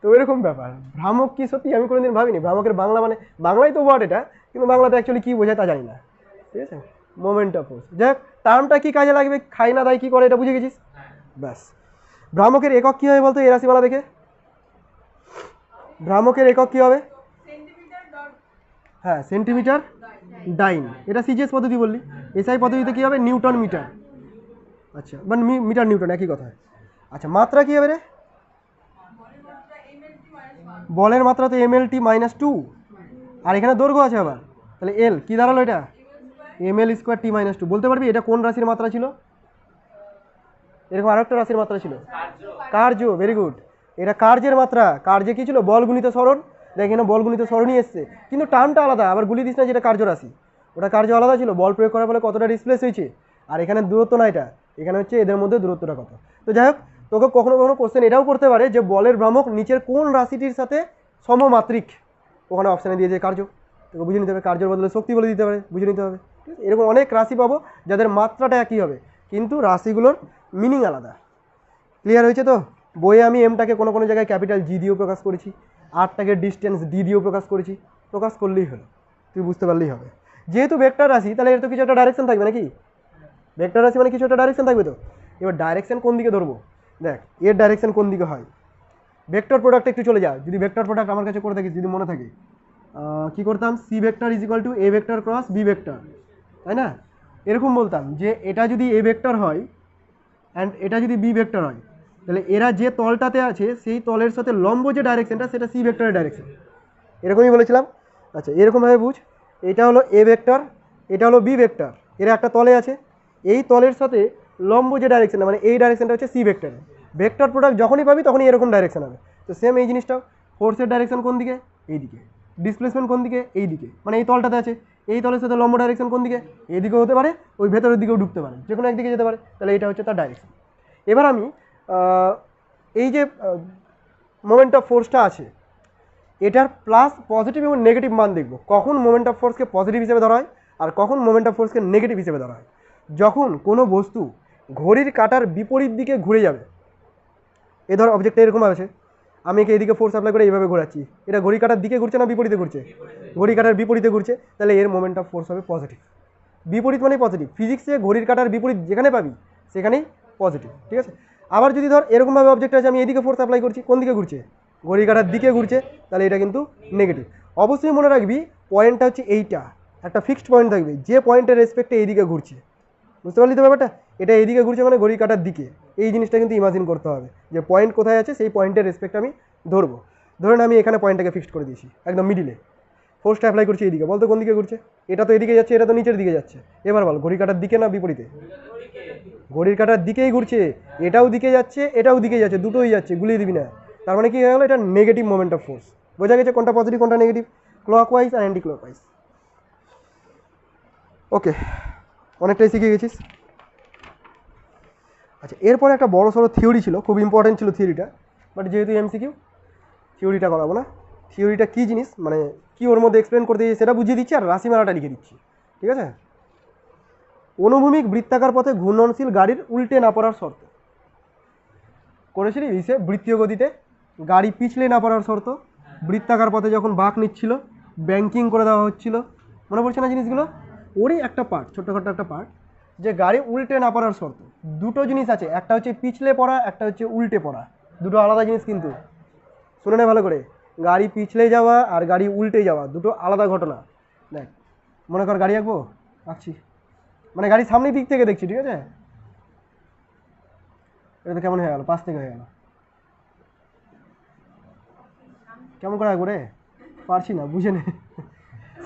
তো এরকম ব্যাপার। ভ্রামক কি সত্যি আমি কোনোদিন ভাবিনি। ভ্রামকের বাংলা মানে, বাংলায় তো ওয়ার্ড এটা, কিন্তু বাংলাতে অ্যাকচুয়ালি কী বোঝায় তা জানি না, ঠিক আছে। মোমেন্ট অফ ফোর্স, যাক টার্মটা কী কাজে লাগবে, খাই না দায় কী করে, এটা বুঝে গেছিস ব্যাস। ভ্রামকের একক কী হবে বলতো এই রাশিমালা দেখে? ভ্রামকের একক কী হবে? হ্যাঁ, সেন্টিমিটার ডাইন। এটা সিজিএস পদ্ধতি বললি, এসআই পদ্ধতিতে কী হবে? Newton metre. আচ্ছা, মানে মিটার নিউটন একই কথা। আচ্ছা, মাত্রা কী হবে রে? বলের মাত্রা তো mlt -2, আর এখানে দৈর্ঘ্য আছে আবার, তাহলে এল কী দাঁড়ালো এটা? ml square t -2। বলতে পারবি এটা কোন রাশির মাত্রা ছিল? এরকম আরেকটা রাশির মাত্রা ছিল, কার্য। ভেরি গুড, এটা কার্যের মাত্রা। কার্যে কী ছিল? বল গুণিত সরণ। দেখ এখানে বল গুণিত সরণই এসছে, কিন্তু টার্মটা আলাদা, আবার গুলি দিস না যেটা কার্য রাশি, ওটা কার্য আলাদা ছিল, বল প্রয়োগ করার ফলে কতটা ডিসপ্লেস হয়েছে, আর এখানে দূরত্ব না, এটা এখানে হচ্ছে এদের মধ্যে দূরত্বটা কত। তো যাই হোক, তোকে কখনো কখনো কোশ্চেন এটাও করতে পারে যে বলের ভ্রামক নিচের কোন রাশিটির সাথে সমমাত্রিক, ওখানে অপশানে দিয়েছে কার্য, তোকে বুঝে নিতে হবে, কার্যর বদলে শক্তি বলে দিতে পারে, বুঝে নিতে হবে। ঠিক আছে, এরকম অনেক রাশি পাবো যাদের মাত্রাটা একই হবে কিন্তু রাশিগুলোর মিনিং আলাদা। ক্লিয়ার হয়েছে তো? বইয়ে আমি এমটাকে কোনো কোনো জায়গায় ক্যাপিটাল জি দিয়েও প্রকাশ করেছি, আরটাকে ডিস্টেন্স ডি দিয়েও প্রকাশ করেছি, প্রকাশ করলেই হলো, তুই বুঝতে পারলেই হবে। যেহেতু ভেক্টর রাশি তাহলে এর তো কিছু একটা ডাইরেকশন থাকবে নাকি, ভেক্টর রাশি মানে কিছু একটা ডাইরেকশন থাকবে তো। এবার ডাইরেকশন কোন দিকে ধরবো, দেখ এর ডাইরেকশন কোন দিকে হয়, ভেক্টর প্রোডাক্ট একটু চলে যা, যদি ভেক্টর প্রোডাক্ট আমার কাছে করে থাকিস যদি মনে থাকে কী করতাম, C vector is equal to A vector cross B vector, তাই না? এরকম বলতাম যে এটা যদি এ ভেক্টর হয় অ্যান্ড এটা যদি বি ভেক্টর হয় তাহলে এরা যে তলটাতে আছে সেই তলের সাথে লম্ব যে ডাইরেকশনটা সেটা সি ভেক্টরের ডাইরেকশন, এরকমই বলেছিলাম। আচ্ছা এরকমভাবে বুঝ, এটা হলো এ ভেক্টর, এটা হলো বি ভেক্টর, এরা একটা তলে আছে, এই তলের সাথে লম্ব যে ডাইরেকশনটা মানে এই ডাইরেকশনটা হচ্ছে সি ভেক্টর, ভেক্টর প্রোডাক্ট যখনই পাবি তখনই এরকম ডাইরেকশন হবে। তো সেম এই জিনিসটাও, ফোর্সের ডাইরেকশন কোন দিকে, এই দিকে, ডিসপ্লেসমেন্ট কোন দিকে, এই দিকে, মানে এই তলটাতে আছে, এই তলের সাথে লম্ব ডাইরেকশন কোন দিকে, এইদিকেও হতে পারে, ওই ভেতরের দিকেও ঢুকতে পারে, যে কোনো একদিকে যেতে পারে, তাহলে এটা হচ্ছে তার ডাইরেকশন। এবার আমি এই যে মোমেন্ট অফ ফোর্সটা আছে এটার প্লাস পজিটিভ এবং নেগেটিভ মান দেখব, কখন মোমেন্ট অফ ফোর্সকে পজিটিভ হিসেবে ধরা হয় আর কখন মোমেন্ট অফ ফোর্সকে নেগেটিভ হিসেবে ধরা হয়। যখন কোনো বস্তু ঘড়ির কাঁটার বিপরীত দিকে ঘুরে যাবে, এ ধর অবজেক্টটা এরকম আছে, আমি একে এদিকে ফোর্স অ্যাপ্লাই করে এইভাবে ঘোরাচ্ছি, এটা ঘড়ি কাঁটার দিকে ঘুরছে না বিপরীতে ঘুরছে, ঘড়ি কাঁটার বিপরীতে ঘুরছে, তাহলে এর মোমেন্ট অফ ফোর্স হবে পজিটিভ। বিপরীত মানে পজিটিভ, ফিজিক্সে ঘড়ির কাঁটার বিপরীত যেখানে পাবি সেখানেই পজিটিভ। ঠিক আছে, আবার যদি ধর এরকমভাবে অবজেক্ট আছে আমি এদিকে ফোর্স অ্যাপ্লাই করছি, কোন দিকে ঘুরছে, ঘড়ির কাঁটার দিকে ঘুরছে, তাহলে এটা কিন্তু নেগেটিভ। অবশ্যই মনে রাখবি পয়েন্টটা হচ্ছে এইটা, একটা ফিক্সড পয়েন্ট থাকবে যে পয়েন্টের রেসপেক্টে এইদিকে ঘুরছে, বুঝতে পারলি তো ব্যাপারটা, এটা এইদিকে ঘুরছে মানে ঘড়ি কাঁটার দিকে, এই জিনিসটা কিন্তু ইমাজিন করতে হবে যে পয়েন্ট কোথায় আছে সেই পয়েন্টের রেসপেক্ট আমি ধরবো। ধরুন আমি এখানে পয়েন্টটাকে ফিক্সড করে দিয়েছি একদম মিডিলে, ফোর্সটা অ্যাপ্লাই করছি এইদিকে, বলতো কোন দিকে ঘুরছে, এটা তো এদিকে যাচ্ছে, এটা তো নিচের দিকে যাচ্ছে, এবার বল ঘড়ি কাঁটার দিকে না বিপরীতে, ঘড়ির কাঁটার দিকেই ঘুরছে, এটাও দিকে যাচ্ছে এটাও দিকে যাচ্ছে, দুটোই যাচ্ছে, গুলিয়ে দিবি না, তার মানে কি হয়ে গেলো, এটা নেগেটিভ মোমেন্ট অফ ফোর্স। বোঝা গেছে কোনটা পজিটিভ কোনটা নেগেটিভ, ক্লকওয়াইজ আর অ্যান্টি ক্লকওয়াইজ। ওকে, অনেকটাই শিখে গেছিস। আচ্ছা এরপরে একটা বড় সড়ো থিওরি ছিল, খুব ইম্পর্টেন্ট ছিল থিওরিটা, বাট যেহেতু এমসিকিউ থিওরিটা করাবো না। থিওরিটা কী জিনিস মানে কি ওর মধ্যে এক্সপ্লেন করতে সেটা বুঝিয়ে দিচ্ছি আর রাশিমালাটা লিখে দিচ্ছি, ঠিক আছে? অনুভূমিক বৃত্তাকার পথে ঘূর্ণনশীল গাড়ির উল্টে না পড়ার শর্ত করেছিলি ইসে, বৃত্তীয় গতিতে গাড়ি পিছলে না পড়ার শর্ত, বৃত্তাকার পথে যখন বাঁক নিচ্ছিল, ব্যাংকিং করে দেওয়া হচ্ছিল, মনে পড়ছে না জিনিসগুলো? ওরই একটা পার্ট, ছোট্টখাট্ট একটা পার্ট, যে গাড়ি উল্টে না পড়ার শর্ত। দুটো জিনিস আছে, একটা হচ্ছে পিছলে পড়া, একটা হচ্ছে উল্টে পড়া, দুটো আলাদা জিনিস কিন্তু, শুনে নে ভালো করে। গাড়ি পিছলে যাওয়া আর গাড়ি উল্টে যাওয়া দুটো আলাদা ঘটনা। দেখ মনে কর গাড়ি আঁকবো, আঁকছি, মানে গাড়ি সামনের দিক থেকে দেখছি, ঠিক আছে? এটা তো কেমন হয়ে গেল, পাশ থেকে হয়ে গেল, কেমন করে আঁকবো রে, পারছি না, বুঝে নে,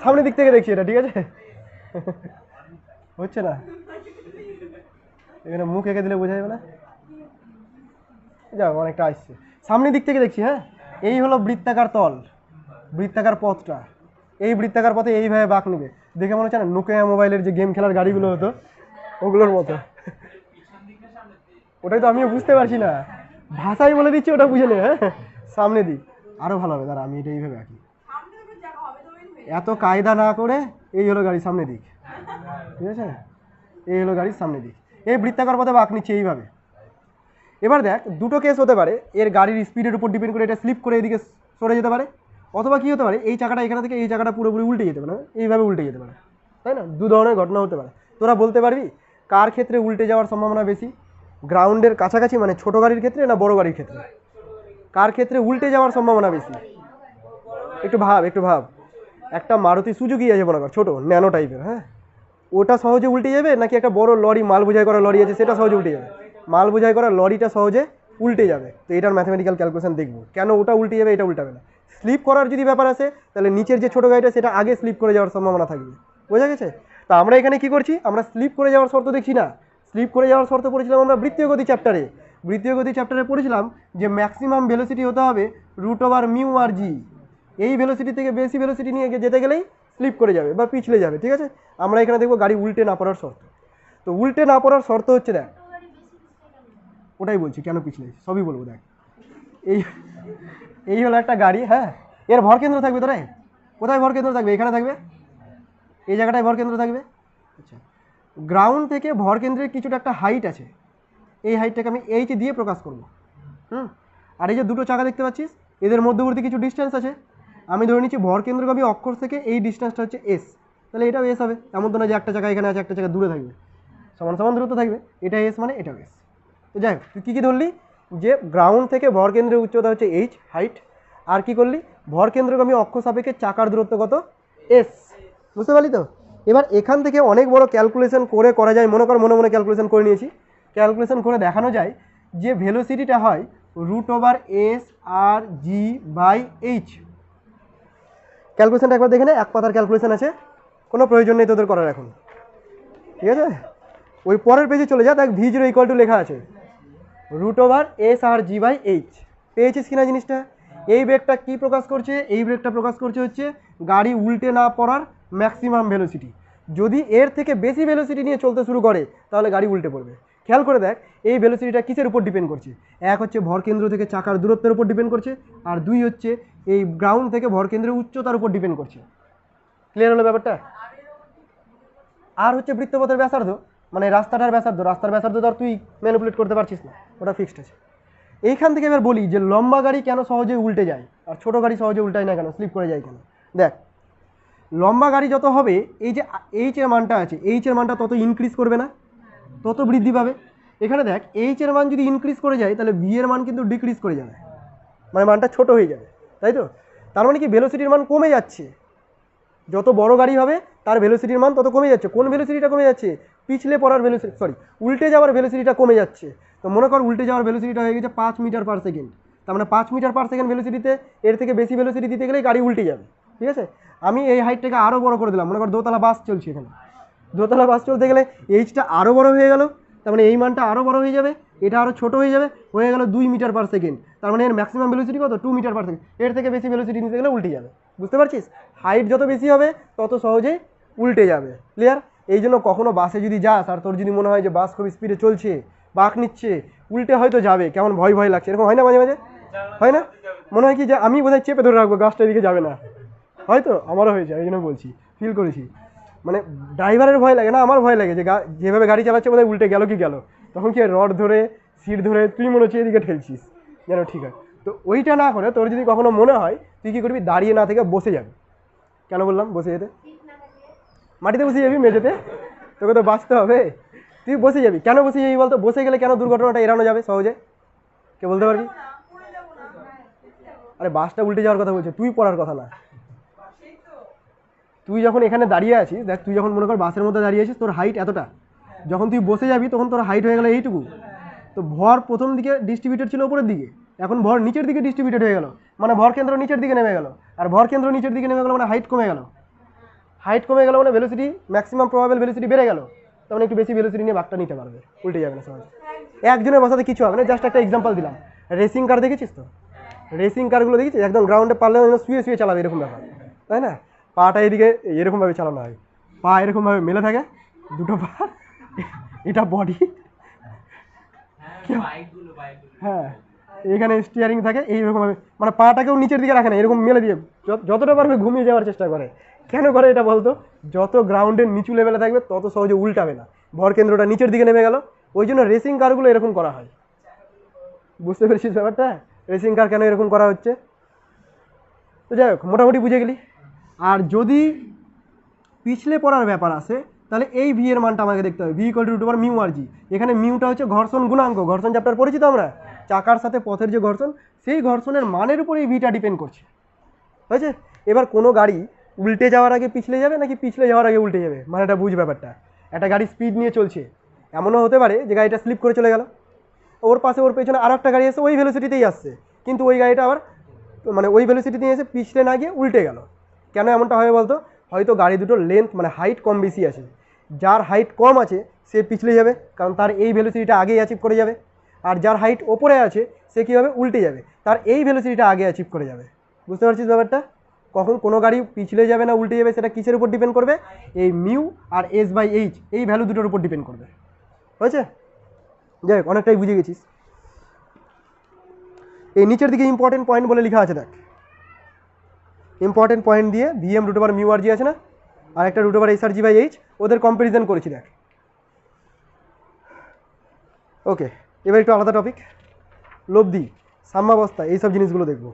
সামনের দিক থেকে দেখছি এটা, ঠিক আছে? হচ্ছে না, এখানে মুখ এঁকে দিলে বোঝা যাবে না, যাও অনেকটা আসছে, সামনের দিক থেকে দেখছি। হ্যাঁ, এই হলো বৃত্তাকার তল, বৃত্তাকার পথটা, এই বৃত্তাকার পথে এইভাবে বাঁক নেবে, দেখে মনে হচ্ছে না নোকিয়া মোবাইলের যে গেম খেলার গাড়িগুলো হতো ওগুলোর মতো। ওটাই তো আমিও বুঝতে পারছি না, ভাষাই বলে দিচ্ছি, ওটা বুঝে নে। হ্যাঁ, সামনে দিক আরও ভালো হবে, দাঁড়া আমি এটা এইভাবে আঁকি, এত কায়দা না করে, এই হলো গাড়ির সামনে দিক, ঠিক আছে? এই হলো গাড়ির সামনে দিক, এই বৃত্তাকার পথে বাঁক নিচ্ছে এইভাবে। এবার দেখ দুটো কেস হতে পারে, এর গাড়ির স্পিডের উপর ডিপেন্ড করে এটা স্লিপ করে এদিকে সরে যেতে পারে, অথবা কী হতে পারে এই চাকাটা এখানে থেকে এই চাকাটা পুরোপুরি উল্টে যেতে পারে, এইভাবে উল্টে যেতে পারে, তাই না? দু ধরনের ঘটনা হতে পারে। তোরা বলতে পারবি কার ক্ষেত্রে উল্টে যাওয়ার সম্ভাবনা বেশি, গ্রাউন্ডের কাছাকাছি মানে ছোট গাড়ির ক্ষেত্রে না বড় গাড়ির ক্ষেত্রে, কার ক্ষেত্রে উল্টে যাওয়ার সম্ভাবনা বেশি? একটু ভাব, একটু ভাব। একটা মারুতি সুজুকি আছে মনে কর, ছোটো ন্যানো টাইপের, হ্যাঁ, ওটা সহজে উল্টে যাবে নাকি একটা বড় লরি মাল বোঝাই করা লরি আছে সেটা সহজে উল্টে যাবে? মাল বোঝাই করা লরিটা সহজে উল্টে যাবে। তো এটার ম্যাথমেটিক্যাল ক্যালকুলেশন দেখবো কেন ওটা উল্টে যাবে এটা উল্টাবে না। স্লিপ করার যদি ব্যাপার আসে তাহলে নিচের যে ছোটো গাড়িটা সেটা আগে স্লিপ করে যাওয়ার সম্ভাবনা থাকবে, বোঝা গেছে? তা আমরা এখানে কি করছি, আমরা স্লিপ করে যাওয়ার শর্ত দেখছি না, স্লিপ করে যাওয়ার শর্ত পড়েছিলাম আমরা বৃত্তীয় গতি চ্যাপ্টারে। বৃত্তীয় গতি চ্যাপ্টারে পড়েছিলাম যে ম্যাক্সিমাম ভেলোসিটি হতে হবে √μ/g, এই ভেলোসিটি থেকে বেশি ভেলোসিটি নিয়ে যেতে গেলেই স্লিপ করে যাবে বা পিছলে যাবে, ঠিক আছে? আমরা এখানে দেখবো গাড়ি উল্টে না পড়ার শর্ত। তো উল্টে না পড়ার শর্ত হচ্ছে দেখ, ওটাই বলছি কেন পিছলে, সবই বলবো। দেখ এই এই হলো একটা গাড়ি, হ্যাঁ, এর ভর কেন্দ্র থাকবে তোরে, কোথায় ভর কেন্দ্র থাকবে? এখানে থাকবে, এই জায়গাটায় ভর কেন্দ্র থাকবে। আচ্ছা, গ্রাউন্ড থেকে ভর কেন্দ্রের কিছুটা একটা হাইট আছে, এই হাইটটাকে আমি এইচ দিয়ে প্রকাশ করব। আর এই যে দুটো চাকা দেখতে পাচ্ছিস, এদের মধ্যবর্তী কিছু ডিস্টেন্স আছে, আমি ধরে নিচ্ছি ভর কেন্দ্রগামী অক্ষর থেকে এই ডিস্টেন্সটা হচ্ছে এস, তাহলে এটাও এস হবে। এমন তো না যে একটা চাকা এখানে আছে একটা চাকা দূরে থাকবে, সমান সমান দূরত্ব থাকবে, এটা এস মানে এটাও এস। তো যাই হোক, তুই কী কী ধরলি, যে গ্রাউন্ড থেকে ভর কেন্দ্রের উচ্চতা হচ্ছে এইচ, হাইট, আর কি করলি, ভর কেন্দ্রগামী অক্ষ সাপেক্ষে চাকার দূরত্ব কত, এস। বুঝতে পারলি তো? এবার এখান থেকে অনেক বড় ক্যালকুলেশন করে করা যায়, মনে কর মনে মনে ক্যালকুলেশন করে নিয়েছি, ক্যালকুলেশন করে দেখানো যায় যে ভেলোসিটিটা হয় √s/g/h। ক্যালকুলেশনটা একবার দেখে নে, এক পাতার ক্যালকুলেশন আছে, কোনো প্রয়োজন নেই তোদের করার এখন, ঠিক আছে? ওই পরের পেজে চলে যা, দেখ v0 = লেখা আছে √s/g/h। পেয়েছিস কিনা জিনিসটা? এই ব্রেকটা কি প্রকাশ করছে? এই ব্রেকটা প্রকাশ করছে হচ্ছে গাড়ি উল্টে না পড়ার ম্যাক্সিমাম ভেলোসিটি। যদি এর থেকে বেশি ভেলোসিটি নিয়ে চলতে শুরু করে তাহলে গাড়ি উল্টে পড়বে। খেয়াল করে দেখ এই ভেলোসিটিটা কিসের উপর ডিপেন্ড করছে? এক হচ্ছে ভর কেন্দ্র থেকে চাকার দূরত্বের উপর ডিপেন্ড করছে, আর দুই হচ্ছে এই গ্রাউন্ড থেকে ভর কেন্দ্রের উচ্চতার উপর ডিপেন্ড করছে। ক্লিয়ার হলো ব্যাপারটা? আর হচ্ছে বৃত্তপথের ব্যাসার্ধ, মানে রাস্তাটার ব্যাসার্ধ, রাস্তার ব্যাসার্ধ তো আর তুই ম্যানিপুলেট করতে পারছিস না, ওটা ফিক্সড আছে। এইখান থেকে এবার বলি যে লম্বা গাড়ি কেন সহজে উল্টে যায় আর ছোট গাড়ি সহজে উল্টায় না কেন, স্লিপ করে যায় কেন? দেখ, লম্বা গাড়ি যত হবে, এই যে এইচ এর মানটা আছে, এইচ এর মানটা তত ইনক্রিজ করবে না, তত বৃদ্ধি পাবে। এখানে দেখ এইচ এর মান যদি ইনক্রিজ করে যায় তাহলে ভি এর মান কিন্তু ডিক্রিজ করে যাবে, মানে মানটা ছোট হয়ে যাবে, তাই তো? তার মানে কি ভেলোসিটির মান কমে যাচ্ছে, যত বড় গাড়ি হবে তার ভেলোসিটির মান তত কমে যাচ্ছে। কোন ভেলোসিটিটা কমে যাচ্ছে? পিছলে পড়ার ভেলোসিটি, উল্টে যাওয়ার ভেলোসিটিটা কমে যাচ্ছে। তো মনে কর উল্টে যাওয়ার ভেলোসিটিটা হয়ে গেছে 5 মিটার/সেকেন্ড, তার মানে 5 মিটার/সেকেন্ড ভেলোসিটিতে এর থেকে বেশি ভেলোসিটি দিতে গেলেই গাড়ি উল্টে যাবে, ঠিক আছে? আমি এই হাইটটাকে আরও বড় করে দিলাম, মনে কর দোতলা বাস চলছে, এখানে দোতলা বাস চলতে গেলে এইচটা আরও বড় হয়ে গেল, তার মানে এই মানটা আরও বড় হয়ে যাবে, এটা আরও ছোট হয়ে যাবে, হয়ে গেল 2 মিটার/সেকেন্ড, তার মানে এর ম্যাক্সিমাম ভেলোসিটি কত? 2 মিটার/সেকেন্ড। এর থেকে বেশি ভেলোসিটি নিতে গেলে উল্টে যাবে, বুঝতে পারছিস? হাইট যত বেশি হবে তত সহজেই উল্টে যাবে। ক্লিয়ার? এই জন্য কখনো বাসে যদি যাস আর তোর যদি মনে হয় যে বাস খুব স্পিডে চলছে, বাঁক নিচ্ছে, উল্টে হয়তো যাবে, কেমন ভয় ভয় লাগছে, এরকম হয় না মাঝে মাঝে? হয় না? মনে হয় কি যে আমি বোধহয় চেপে ধরে রাখবো, গাছটা এদিকে যাবে না, হয়তো আমারও হয়েছে, এই জন্য বলছি, ফিল করেছি। মানে ড্রাইভারের ভয় লাগে না, আমার ভয় লাগে যে যেভাবে গাড়ি চালাচ্ছে বোধহয় উল্টে গেল কি গেল, তখন কি রড ধরে সিট ধরে তুই মনে হচ্ছে এদিকে ঠেলছিস যেন, ঠিক আছে? তো ওইটা না করে তোর যদি কখনো মনে হয়, তুই কী করবি, দাঁড়িয়ে না থেকে বসে যাবি। কেন বললাম বসে যেতে? মাটিতে বসে যাবি, মেঝেতে, তোকে তো বাঁচতে হবে, তুই বসে যাবি। কেন বসে যাবি বলতো? বসে গেলে কেন দুর্ঘটনাটা এড়ানো যাবে সহজে, কে বলতে পারবি? আরে বাসটা উল্টে যাওয়ার কথা বলছে, তুই পড়ার কথা না। তুই যখন এখানে দাঁড়িয়ে আছিস, দেখ তুই যখন মনে কর বাসের মধ্যে দাঁড়িয়ে আছিস, তোর হাইট এতটা, যখন তুই বসে যাবি তখন তোর হাইট হয়ে গেল এইটুকু। তো ভর প্রথম দিকে ডিস্ট্রিবিউটেড ছিল উপরের দিকে, এখন ভর নিচের দিকে ডিস্ট্রিবিউটেড হয়ে গেল, মানে ভর কেন্দ্র নিচের দিকে নেমে গেল, আর ভর কেন্দ্র নিচের দিকে নেমে গেল মানে হাইট কমে গেল, হাইট কমে গেল মানে ভেলোসিটি, ম্যাক্সিমাম প্রবাবল ভেলোসিটি বেড়ে গেল, তখন একটু বেশি ভেলোসিটি নিয়ে বাঘটা নিতে পারবে, উল্টে যাবে না সহজে। একজনের বসাতে কিছু হবে না, জাস্ট একটা এক্সাম্পল দিলাম। রেসিং কার দেখেছিস তো? রেসিং কারগুলো দেখেছিস একদম গ্রাউন্ডে পারলে শুয়ে শুয়ে চালাবে, এরকম ব্যাপার, তাই না? পাটা এদিকে এরকমভাবে চালানো হয়, পা এরকমভাবে মেলে থাকে, দুটো পা, এটা বডি, হ্যাঁ এখানে স্টিয়ারিং থাকে এইরকমভাবে, মানে পাটাকেও নিচের দিকে রাখে না, এরকম মেলে দিয়ে যতটা পারবে ঘুমিয়ে যাওয়ার চেষ্টা করে। কেন করে এটা বলতো? যত গ্রাউন্ডের নিচু লেভেলে থাকবে তত সহজে উল্টাবে না, ভর কেন্দ্রটা নিচের দিকে নেমে গেল, ওই জন্য রেসিং কারগুলো এরকম করা হয়। বুঝতে পেরেছিস ব্যাপারটা, রেসিং কার কেন এরকম করা হচ্ছে? তো যাই হোক, মোটামুটি বুঝে গেলি। আর যদি পিছলে পড়ার ব্যাপার আসে তাহলে এই ভি এর মানটা আমাকে দেখতে হবে, ভি = √μ/g। এখানে মিউটা হচ্ছে ঘর্ষণ গুণাঙ্ক, ঘর্ষণ চ্যাপ্টার পরিচিত আমরা, চাকার সাথে পথের যে ঘর্ষণ, সেই ঘর্ষণের মানের উপর এই ভিটা ডিপেন্ড করছে, হয়েছে? এবার কোনো গাড়ি উল্টে যাওয়ার আগে পিছলে যাবে নাকি পিছলে যাওয়ার আগে উল্টে যাবে, মানে এটা বুঝ ব্যাপারটা। একটা গাড়ি স্পিড নিয়ে চলছে, এমনও হতে পারে যে গাড়িটা স্লিপ করে চলে গেল, ওর পাশে ওর পেছনে আর একটা গাড়ি এসে ওই ভেলোসিটিতেই আসছে, কিন্তু ওই গাড়িটা আবার মানে ওই ভেলোসিটি নিয়ে এসে পিছলে না গিয়ে উল্টে গেল। কেন এমনটা হবে বলতো? হয়তো গাড়ি দুটোর লেন্থ মানে হাইট কম বেশি আছে, যার হাইট কম আছে সে পিছলে যাবে, কারণ তার এই ভেলোসিটিটা আগেই অ্যাচিভ করে যাবে, আর যার হাইট ওপরে আছে সে কী হবে, উল্টে যাবে, তার এই ভেলোসিটিটা আগে অ্যাচিভ করে যাবে। বুঝতে পারছিস ব্যাপারটা? কখন কোনো গাড়ি পিছলে যাবে না উল্টে যাবে সেটা কিসের উপর ডিপেন্ড করবে? এই মিউ আর s/h এই ভ্যালু দুটোর উপর ডিপেন্ড করবে, হয়েছে? যাই হোক, অনেকটাই বুঝে গেছিস। এই নিচের দিকে ইম্পর্টেন্ট পয়েন্ট বলে লেখা আছে, দেখ ইম্পর্টেন্ট পয়েন্ট দিয়ে VM root over mu R G আছে না, আর একটা root over S R G by H, ওদের কম্পারিজন করেছি দেখ। ওকে, এবার একটু আলাদা টপিক, লব্ধি, সাম্যাবস্থা, এইসব জিনিসগুলো দেখব।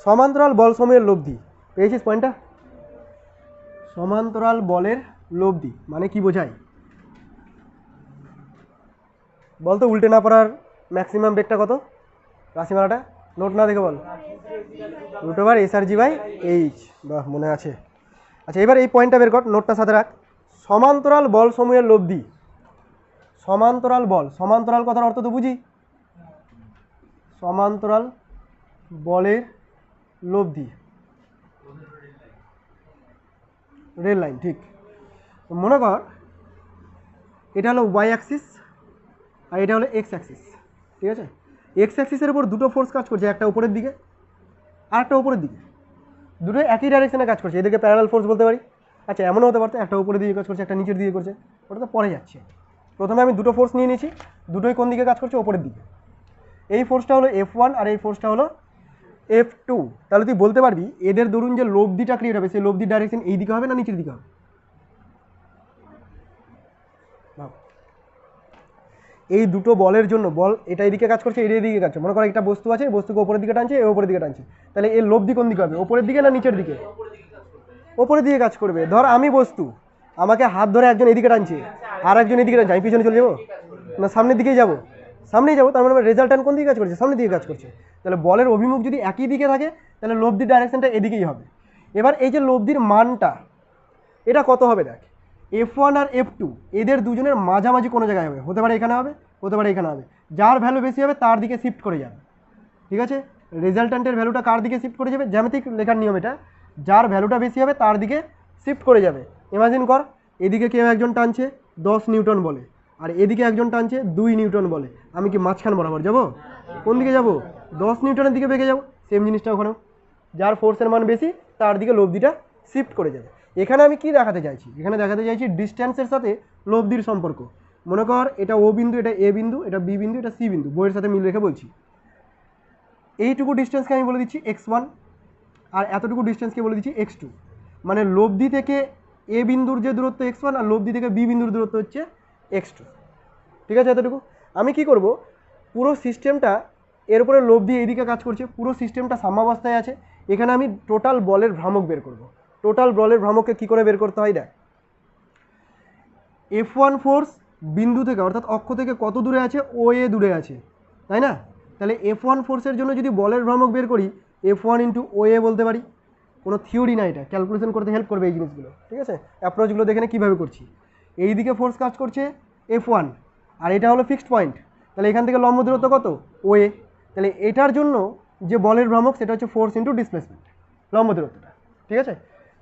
সমান্তরাল বল সমূহের লব্ধি, পেয়েছিস পয়েন্টটা? সমান্তরাল বলের লব্ধি মানে কি বোঝায় বলতো? উল্টে না পড়ার ম্যাক্সিমাম বেগটা কত? রাশিমালাটা নোট না দেখে বল। Root over S R G by H. বাহ, মনে আছে। আচ্ছা, এবার এই পয়েন্টটা বের কর, নোটটা সাথে রাখ। সমান্তরাল বল সমূহের লব্ধি, সমান্তরাল বল, সমান্তরাল কথার অর্থ তো বুঝি, সমান্তরাল বলের লব্ধি, রেল লাইন, ঠিক। মনে কর এটা হলো ওয়াই অ্যাক্সিস আর এটা হলো এক্স অ্যাক্সিস, ঠিক আছে? এক্স অ্যাক্সিসের উপর দুটো ফোর্স কাজ করছে, একটা উপরের দিকে আর একটা উপরের দিকে, দুটো একই ডাইরেকশনে কাজ করছে, এদেরকে প্যারালাল ফোর্স বলতে পারি। আচ্ছা, এমনও হতে পারতো একটা উপরের দিকে কাজ করছে, একটা নিচের দিকে করছে, ওটা তো পরে যাচ্ছে। প্রথমে আমি দুটো ফোর্স নিয়ে নিয়েছি, দুটোই কোন দিকে কাজ করছে? ওপরের দিকে। এই ফোর্সটা হলো F1 আর এই ফোর্সটা হলো F2। তাহলে তুই বলতে পারবি এদের দরুন যে লব্ধিটা ক্রিয়েট হবে, সেই লব্ধির ডাইরেকশন এই দিকে হবে না নিচের দিকে হবে? এই দুটো বলের জন্য, বল এটা এদিকে কাজ করছে, এটা এদিকে কাজ করছে। মনে করো একটা বস্তু আছে, বস্তুকে ওপরের দিকে টানছে, এ ওপরের দিকে টানছে, তাহলে এর লব্ধি কোন দিকে হবে? ওপরের দিকে না নিচের দিকে? ওপরের দিকে কাজ করবে। ধর আমি বস্তু, আমাকে হাত ধরে একজন এদিকে টানছে আর একজন এদিকে টানছে, আমি পিছনে চলে যাবো না সামনের দিকেই যাবো? সামনেই যাবো। তার মানে রেজাল্ট্যান্ট কোন দিকে কাজ করছে? সামনের দিকে কাজ করছে। তাহলে বলের অভিমুখ যদি একই দিকে থাকে তাহলে লব্ধির ডাইরেকশনটা এদিকেই হবে। এবার এই যে লব্ধির মানটা, এটা কত হবে দেখ, F1 আর F2 এদের দুজনের মাঝামাঝি কোনো জায়গায় হবে, হতে পারে এখানে হবে, হতে পারে এখানে হবে। যার ভ্যালু বেশি হবে তার দিকে শিফট করে যাবে, ঠিক আছে? রেজাল্ট্যান্টের ভ্যালুটা কার দিকে শিফট করে যাবে? জ্যামিতিক লেখার নিয়ম এটা, যার ভ্যালুটা বেশি হবে তার দিকে শিফট করে যাবে। ইমাজিন কর এদিকে কেউ একজন টানছে 10 নিউটন বলে, আর এদিকে একজন টানছে 2 নিউটন বলে, আমি কি মাঝখান বরাবর যাব? কোন দিকে যাব? 10 নিউটনের দিকে বেঁকে যাব। সেম জিনিসটা ওখানেও, যার ফোর্সের মান বেশি তার দিকে লব্ধিটা শিফট করে যাবে। এখানে আমি কি দেখাতে চাইছি? এখানে দেখাতে চাইছি ডিস্ট্যান্সের সাথে লব্ধির সম্পর্ক। মনে কর এটা ও বিন্দু, এটা এ বিন্দু, এটা বি বিন্দু, এটা সি বিন্দু, বইয়ের সাথে মিল রেখে বলছি। এইটুকু ডিস্টেন্সকে আমি বলে দিচ্ছি x1 আর এতটুকু ডিস্টেন্সকে বলে দিচ্ছি x2। মানে লব্ধি থেকে এ বিন্দুর যে দূরত্ব x1 আর লব্ধি থেকে বি বিন্দুর দূরত্ব হচ্ছে x2, ঠিক আছে? এতটুকু আমি কি করব, পুরো সিস্টেমটা এর উপরে লব্ধি এইদিকে কাজ করছে, পুরো সিস্টেমটা সাম্যাবস্থায় আছে। এখানে আমি টোটাল বলের ভ্রামক বের করব। টোটাল বলের ভ্রামককে কী করে বের করতে হয় দেখ, F1 ফোর্স বিন্দু থেকে অর্থাৎ অক্ষ থেকে কত দূরে আছে? ও এ দূরে আছে, তাই না? তাহলে F1 ফোর্সের জন্য যদি বলের ভ্রামক বের করি F1 ইন্টু ও এ বলতে পারি। কোনো থিওরি না, এটা ক্যালকুলেশন করতে হেল্প করবে এই জিনিসগুলো, ঠিক আছে? অ্যাপ্রোচগুলো দেখে কীভাবে করছি। এই দিকে ফোর্স কাজ করছে F1 আর এটা হলো ফিক্সড পয়েন্ট, তাহলে এখান থেকে লম্ব দূরত্ব কত? ও এ। তাহলে এটার জন্য যে বলের ভ্রামক সেটা হচ্ছে ফোর্স ইন্টু ডিসপ্লেসমেন্ট, লম্ব দূরত্বটা, ঠিক আছে?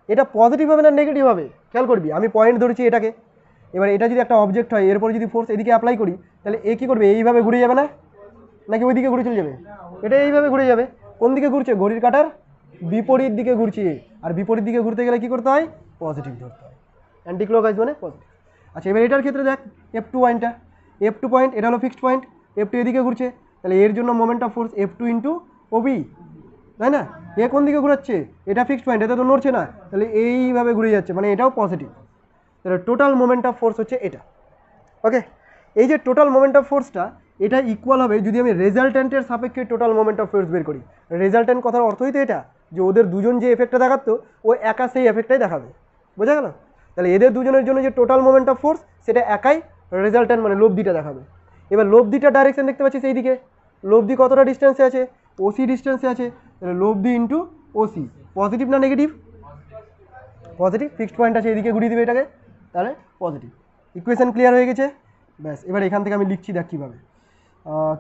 এটা পজিটিভ হবে না নেগেটিভ হবে খেয়াল করবি। আমি পয়েন্ট ধরেছি এটাকে, এবার এটা যদি একটা অবজেক্ট হয় এরপরে যদি ফোর্স এদিকে অ্যাপ্লাই করি তাহলে এ কী করবে? এইভাবে ঘুরে যাবে না, নাকি ওই দিকে ঘুরে চলে যাবে? এটা এইভাবে ঘুরে যাবে। কোন দিকে ঘুরছে? ঘড়ির কাঁটার বিপরীত দিকে ঘুরছে। আর বিপরীত দিকে ঘুরতে গেলে কী করতে হয়? পজিটিভ ধরতে হয়। অ্যান্টি ক্লকওয়াইজ মানে পজিটিভ। আচ্ছা, এবার এটার ক্ষেত্রে দেখ F2 পয়েন্টটা, F2 পয়েন্ট এটা হলো ফিক্সড পয়েন্ট, F2 এদিকে ঘুরছে, তাহলে এর জন্য moment of force F2 into OB, তাই না? এ কোন দিকে ঘুরাচ্ছে? এটা ফিক্সড পয়েন্ট, এটা তো নড়ছে না, তাহলে এইভাবে ঘুরে যাচ্ছে, মানে এটাও পজিটিভ। তাহলে টোটাল মোমেন্ট অফ ফোর্স হচ্ছে এটা। ওকে, এই যে টোটাল মোমেন্ট অফ ফোর্সটা এটা ইকুয়াল হবে যদি আমি রেজাল্ট্যান্টের সাপেক্ষে টোটাল মোমেন্ট অফ ফোর্স বের করি। রেজাল্ট্যান্ট কথার অর্থই তো এটা, যে ওদের দুজন যে এফেক্টটা দেখাতো ও একা সেই এফেক্টটাই দেখাবে, বোঝা গেল? তাহলে এদের দুজনের জন্য যে টোটাল মোমেন্ট অফ ফোর্স সেটা একাই রেজাল্ট্যান্ট মানে লব্ধিটা দেখাবে। এবার লব্ধিটা ডাইরেকশন দেখতে পাচ্ছি সেই দিকে, লব্ধি কতটা ডিস্টেন্সে আছে? ওসি ডিস্টেন্সে আছে, তাহলে লব্ধি ইন্টু ওসি, পজিটিভ না নেগেটিভ? পজিটিভ। ফিক্সড পয়েন্ট আছে এদিকে ঘুরিয়ে দিবে এটাকে, তাহলে পজিটিভ। ইকুয়েশন ক্লিয়ার হয়ে গেছে? ব্যাস, এবার এখান থেকে আমি লিখছি দেখ কীভাবে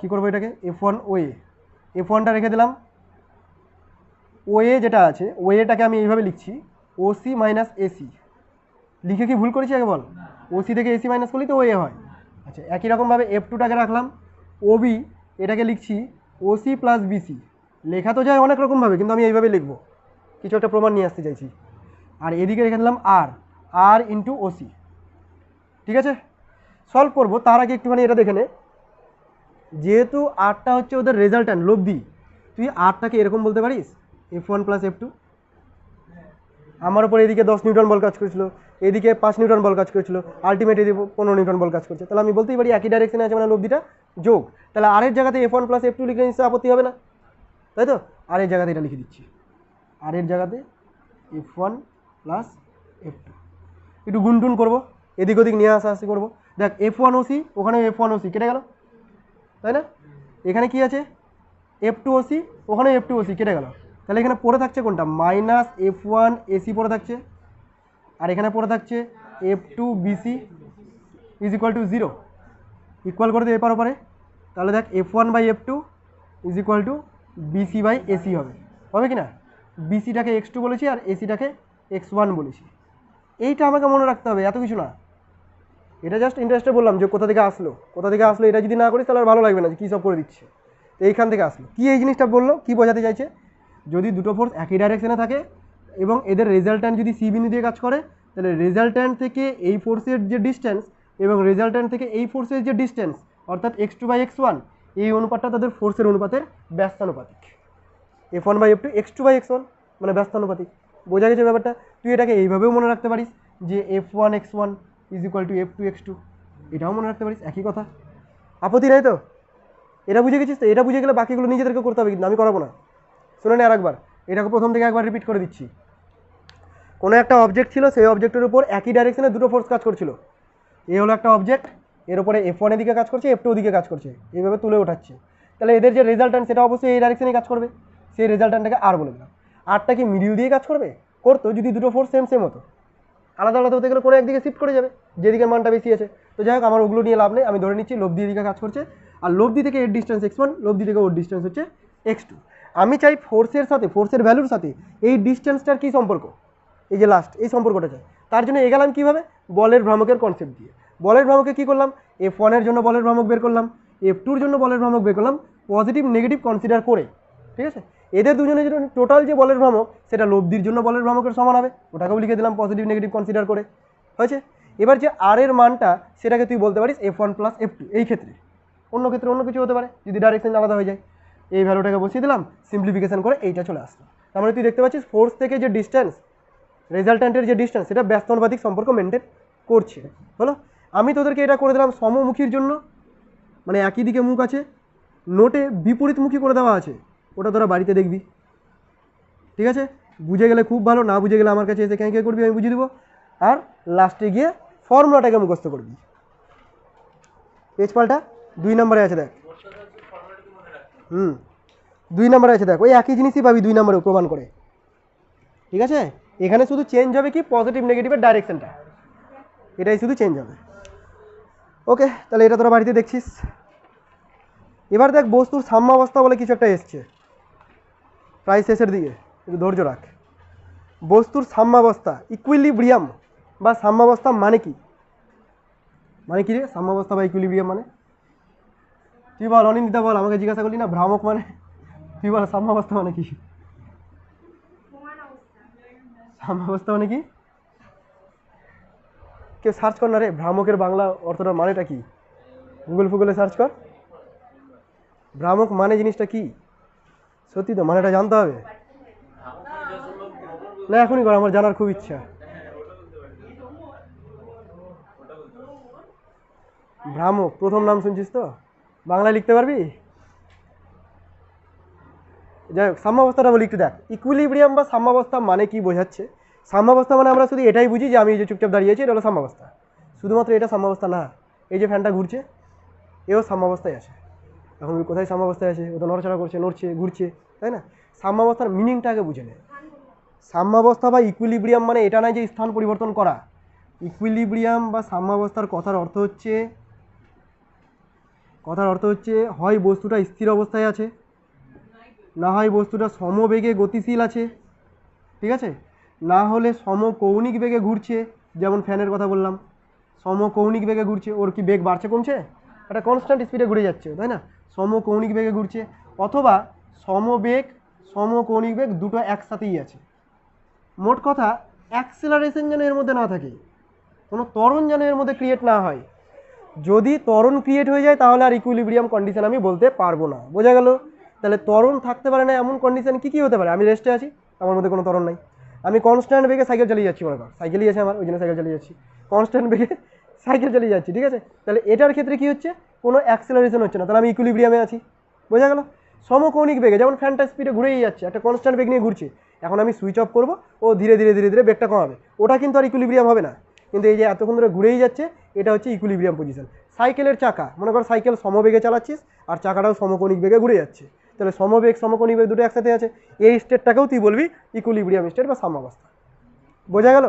কী করবো এটাকে। F1 ও এ, F1টা রেখে দিলাম, ও এ যেটা আছে ও এটাকে আমি এইভাবে লিখছি ওসি মাইনাস এসি। লিখে কি ভুল করেছি আগে বল? ওসি থেকে এসি মাইনাস করলেই তো ও এ হয়। আচ্ছা, একই রকমভাবে F2টাকে রাখলাম, ওবি এটাকে লিখছি ওসি প্লাস বিসি। লেখা তো যায় অনেক রকমভাবে, কিন্তু আমি এইভাবে লিখবো, কিছু একটা প্রমাণ নিয়ে আসতে চাইছি। আর এদিকে রেখে দিলাম আর ইন্টু ওসি, ঠিক আছে? সলভ করবো তার আগে একটুখানি এটা দেখে নে, যেহেতু আরটা হচ্ছে ওদের রেজাল্ট্যান্ট লব্ধি, তুই আরটাকে এরকম বলতে পারিস F1 প্লাস F2। আমার উপর এদিকে 10 নিউটন বল কাজ করেছিল, এদিকে 5 নিউটন বল কাজ করেছিল, আলটিমেট এদিকে 15 নিউটন বল কাজ করছে, তাহলে আমি বলতেই পারি একই ডাইরেকশনে আছে মানে লব্ধিটা যোগ। তাহলে আর এর জায়গাতে F1 প্লাস F2 লিখলে নিশ্চয়ই আপত্তি হবে না, তাই তো? আর এর জায়গাতে এটা লিখে দিচ্ছি, আর এর জায়গাতে F1 প্লাস F2। একটু গুনটুন করবো, এদিক ওদিক নিয়ে আসি করবো। দেখ F1 OC, ওখানে F1 OC কেটে গেল, তাই না? এখানে কি আছে F2 OC, ওখানে F2 OC কেটে গেল, তাহলে এখানে পড়ে থাকছে কোনটা মাইনাস F1 AC পড়ে থাকছে, আর এখানে পড়ে থাকছে F2 BC is equal to 0। Equal করে দিই এপার ওপারে, তাহলে দেখ F1 by F2 is equal to BC by AC হবে কি না? BCটাকে X2 বলেছি আর AC-টাকে X1 বলেছি। এইটা আমাকে মনে রাখতে হবে, এত কিছু না। এটা জাস্ট ইন্টারেস্টে বললাম যে কোথা থেকে আসলো এটা যদি না করিস তাহলে আর ভালো লাগবে না যে কী সব করে দিচ্ছে। তো এইখান থেকে আসলো কি এই জিনিসটা বললো, কি বোঝাতে চাইছে? যদি দুটো ফোর্স একই ডাইরেকশনে থাকে এবং এদের রেজাল্ট্যান্ট যদি সি বিন্দু দিয়ে কাজ করে, তাহলে রেজাল্ট্যান্ট থেকে এই ফোর্সের যে ডিস্টেন্স এবং রেজাল্ট্যান্ট থেকে এই ফোর্সের যে ডিস্টেন্স অর্থাৎ X2 বাই X1, এই অনুপাতটা তাদের ফোর্সের অনুপাতের ব্যস্তানুপাতিক। F1 by F2 X2 by X1 মানে ব্যস্তানুপাতিক। বোঝা গেছে ব্যাপারটা? তুই এটাকে এইভাবেও মনে রাখতে পারিস যে F1 X1 is equal two F2 X2, এটাও মনে রাখতে পারিস, একই কথা। আপত্তি নাই তো? এটা বুঝে গেছিস তো? এটা বুঝে গেলে বাকিগুলো নিজেদেরকে করতে হবে, কিন্তু আমি করাবো না। শুনে নে আরেকবার, এটাকে প্রথম থেকে একবার রিপিট করে দিচ্ছি। কোনো একটা অবজেক্ট ছিল, সেই অবজেক্টের উপর একই ডাইরেকশনে দুটো ফোর্স কাজ করছিল। এ হলো একটা অবজেক্ট, এর উপরে F1 এদিকে কাজ করছে, F2 ওদিকে কাজ করছে, এইভাবে তুলে ওঠাচ্ছে। তাহলে এদের যে রেজাল্ট্যান্ট সেটা অবশ্যই এই ডাইরেকশনেই কাজ করবে, সেই রেজাল্ট্যান্টটাকে আর বলে দিলাম। আরটা কি মিডিল দিয়ে কাজ করবে? করতো যদি দুটো ফোর্স সেম হতো। আলাদা আলাদা হতে গেলে কোনো একদিকে শিফট করে যাবে, যেদিকে মানটা বেশি আছে। তো যাই হোক, আমার ওগুলো নিয়ে লাভ নেই, আমি ধরে নিচ্ছি লব্ধি এদিকে কাজ করছে, আর লব্ধি থেকে এর ডিস্টেন্স X1, লব্ধি থেকে ওর ডিস্টেন্স হচ্ছে X2। আমি চাই ফোর্সের সাথে, ফোর্সের ভ্যালুর সাথে এই ডিস্টেন্সটার কী সম্পর্ক, এই যে লাস্ট এই সম্পর্কটা চাই। তার জন্য এগেলাম কীভাবে? বলের ভ্রামকের কনসেপ্ট দিয়ে। বলের ভ্রামকে কী করলাম? F1 এর জন্য বলের ভ্রামক বের করলাম, F2 এর জন্য বলের ভ্রামক বের করলাম, পজিটিভ নেগেটিভ কনসিডার করে। ঠিক আছে? এদের দুজনের জন্য টোটাল যে বলের ভ্রামক সেটা লব্ধির জন্য বলের ভ্রামকের সমান হবে, ওটাকেও লিখে দিলাম পজিটিভ নেগেটিভ কনসিডার করে। হয়েছে? এবার যে আর এর মানটা সেটাকে তুই বলতে পারিস F1 প্লাস F2। এই ক্ষেত্রে, অন্য ক্ষেত্রে অন্য কিছু হতে পারে যদি ডাইরেকশন আলাদা হয়ে যায়। এই ভ্যালুটাকে বসিয়ে দিলাম, সিম্পলিফিকেশন করে এইটা চলে আসলো। তার মানে তুই দেখতে পাচ্ছিস ফোর্স থেকে যে ডিস্টেন্স, রেজাল্ট্যান্টের যে ডিস্টেন্স, সেটা ব্যস্তানুপাতিক সম্পর্ক মেনটেন করছে। হলো? আমি তোদেরকে এটা করে দিলাম সমমুখীর জন্য, মানে একই দিকে মুখ আছে, নোটে বিপরীতমুখী করে দেওয়া আছে, ওটা তোরা বাড়িতে দেখবি। ঠিক আছে? বুঝে গেলে খুব ভালো, না বুঝে গেলে আমার কাছে এসে ক্যাঁ করবি, আমি বুঝিয়ে দেবো। আর লাস্টে গিয়ে ফর্মুলাটাকে মুখস্থ করবি। পেজ পাল্টা 2 নম্বরে আছে, দেখ। 2 নম্বরে আছে, দেখ। ওই একই জিনিসই পাবি 2 নম্বরে প্রমাণ করে। ঠিক আছে? এখানে শুধু চেঞ্জ হবে কি পজিটিভ নেগেটিভের ডাইরেকশনটা, এটাই শুধু চেঞ্জ হবে। ওকে, তাহলে এটা তোরা বাড়িতে দেখছিস। এবার দেখ বস্তুর সাম্যাবস্থা বলে কিছু একটা এসছে প্রায় শেষের দিকে, একটু ধৈর্য রাখ। বস্তুর সাম্যাবস্থা, ইকুইলিব্রিয়াম বা সাম্যাবস্থা মানে কি? মানে কি রে সাম্যাবস্থা বা ইকুইলিব্রিয়াম মানে? তুই বল, অনিন্দিতা বল, আমাকে জিজ্ঞাসা করলি না ভ্রামক মানে। তুই বল সাম্যাবস্থা মানে কি? সাম্যাবস্থা মানে কি? কেউ সার্চ কর না রে, ভ্রামকের বাংলা অর্থটার মানেটা কি? গুগলে সার্চ কর, ভ্রামক মানে জিনিসটা কি। সত্যি তো মানেটা জানতে হবে না? এখনই কর, আমার জানার খুব ইচ্ছা। ভ্রামক প্রথম নাম শুনছিস তো? বাংলায় লিখতে পারবি? যাই হোক, সাম্যাবস্থাটা বলি একটু দেখ। ইকুইলিব্রিয়াম বা সাম্যাবস্থা মানে কি বোঝাচ্ছে? সাম্যাবস্থা মানে আমরা শুধু এটাই বুঝি যে আমি এই যে চুপচাপ দাঁড়িয়েছি এটা হলো সাম্যাবস্থা। শুধুমাত্র এটা সাম্যাবস্থা না, এই যে ফ্যানটা ঘুরছে এও সাম্যাবস্থায় আছে। এখন কোথায় সাম্যাবস্থায় আছে? ও তো নড়াচড়া করছে, নড়ছে, ঘুরছে, তাই না? সাম্যাবস্থার মিনিংটা আগে বুঝে নে। সাম্যাবস্থা বা ইকুইলিব্রিয়াম মানে এটা নয় যে স্থান পরিবর্তন করা। ইকুইলিব্রিয়াম বা সাম্যাবস্থার কথার অর্থ হচ্ছে হয় বস্তুটা স্থির অবস্থায় আছে, না হয় বস্তুটা সমবেগে গতিশীল আছে। ঠিক আছে? না হলে সমকৌণিক বেগে ঘুরছে, যেমন ফ্যানের কথা বললাম, সমকৌণিক বেগে ঘুরছে, ওর কি বেগ বাড়ছে কমছে? একটা কনস্ট্যান্ট স্পিডে ঘুরে যাচ্ছে, তাই না? সমকৌণিক বেগে ঘুরছে, অথবা সমবেগ সমকৌণিক বেগ দুটো একসাথেই আছে। মোট কথা অ্যাক্সেলারেশন যেন এর মধ্যে না থাকে, কোনো ত্বরণ যেন এর মধ্যে ক্রিয়েট না হয়। যদি ত্বরণ ক্রিয়েট হয়ে যায় তাহলে আর ইকুইলিব্রিয়াম কন্ডিশন আমি বলতে পারবো না, বোঝা গেল? তাহলে ত্বরণ থাকতে পারে না এমন কন্ডিশন কি হতে পারে? আমি রেস্টে আছি, আমার মধ্যে কোনো ত্বরণ নাই, আমি কনস্ট্যান্ট বেগে সাইকেল চালিয়ে যাচ্ছি, মনে কর সাইকেলই আছে আমার, ওই জন্য সাইকেল চালিয়ে যাচ্ছি, কনস্ট্যান্ট বেগে সাইকেল চালিয়ে যাচ্ছি, ঠিক আছে? তাহলে এটার ক্ষেত্রে কি হচ্ছে, কোনো অ্যাক্সেলারেশন হচ্ছে না, তাহলে আমি ইকুইলিব্রিয়ামে আছি, বোঝা গেল? সমকৌণিক বেগে যেমন ফ্যানটা স্পিডে ঘুরেই যাচ্ছে, একটা কনস্ট্যান্ট বেগ নিয়ে ঘুরছে, এখন আমি সুইচ অফ করবো, ও ধীরে ধীরে ধীরে ধীরে বেগটা কমাবে, ওটা কিন্তু আর ইকুইলিব্রিয়াম হবে না। কিন্তু এই যে এতক্ষণ ধরে ঘুরেই যাচ্ছে, এটা হচ্ছে ইকুইলিব্রিয়াম পজিশন। সাইকেলের চাকা, মনে কর সাইকেল সমবেগে চালাচ্ছিস আর চাকাটাও সমকৌণিক বেগে ঘুরে যাচ্ছে, তাহলে সমবেগ সমকৌণিক বেগ দুটো একসাথে আছে, এই স্টেটটাকেও তুই বলবি ইকুইলিব্রিয়াম স্টেট বা সাম্যাবস্থা, বোঝা গেল?